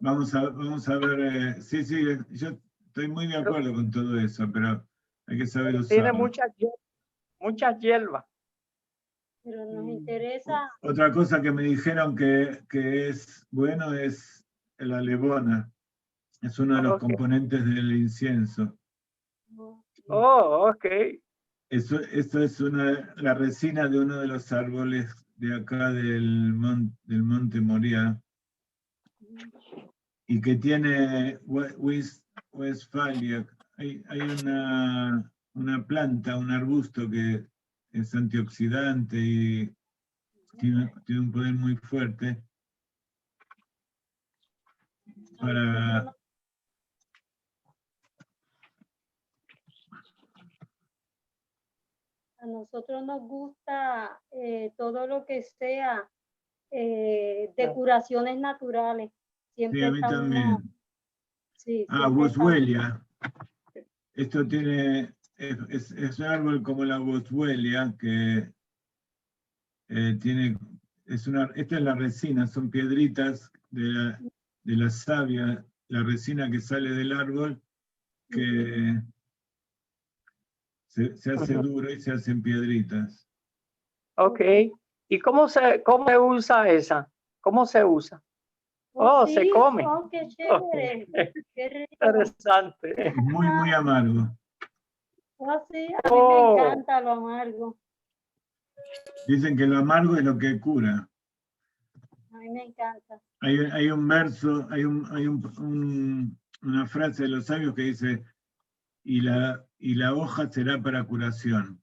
vamos a ver. Sí, yo estoy muy de acuerdo con todo eso, pero hay que saber usarlo. Tiene muchas hierbas. Pero nos interesa. Otra cosa que me dijeron que es bueno es la levona. Es uno de los componentes del incienso. Oh, ok. Esto es la resina de uno de los árboles de acá del monte Moria. y que tiene Westphalia. Hay una planta, un arbusto que es antioxidante y tiene un poder muy fuerte para... A nosotros nos gusta todo lo que sea de curaciones naturales. Sí, Siempre a mí estamos, también. sí, Ah, siempre estamos. Boswellia. Esto tiene, es un árbol como la Boswellia que tiene, esta es la resina, son piedritas de la savia, la resina que sale del árbol, que se hace duro y se hacen piedritas. Ok. ¿Y cómo se usa esa? ¿Cómo se usa? Oh, se sí, come. oh, qué Ok. chévere, qué rico. Interesante. Es muy, muy amargo. Oh, sí, a mí Oh. me encanta lo amargo. Dicen que lo amargo es lo que cura. A mí me encanta. Hay un verso, hay una frase de los sabios que dice, y la hoja será para curación.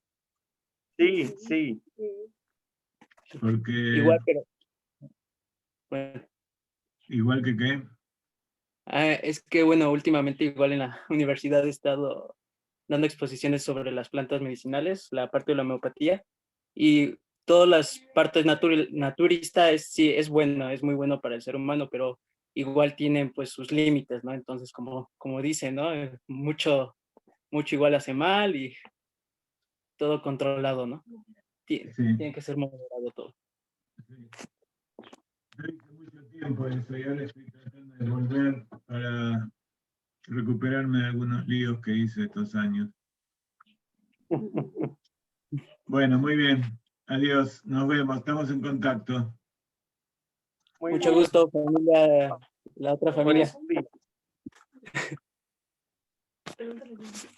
Sí, sí. Sí. Porque Igual, pero bueno, igual que qué. es que bueno, últimamente igual en la universidad he estado dando exposiciones sobre las plantas medicinales, la parte de la homeopatía, y todas las partes naturista sí es bueno, es muy bueno para el ser humano, pero igual tienen pues sus límites, ¿no? Entonces, como dicen, ¿no? Mucho igual hace mal y todo controlado, ¿no? Sí. Tiene que ser moderado todo. Sí. Yo hice mucho tiempo eso y ahora estoy tratando de volver para recuperarme de algunos líos que hice estos años. Bueno, muy bien. Adiós. Nos vemos. Estamos en contacto. Muy Mucho bien. gusto, familia, la otra familia. Buenos días.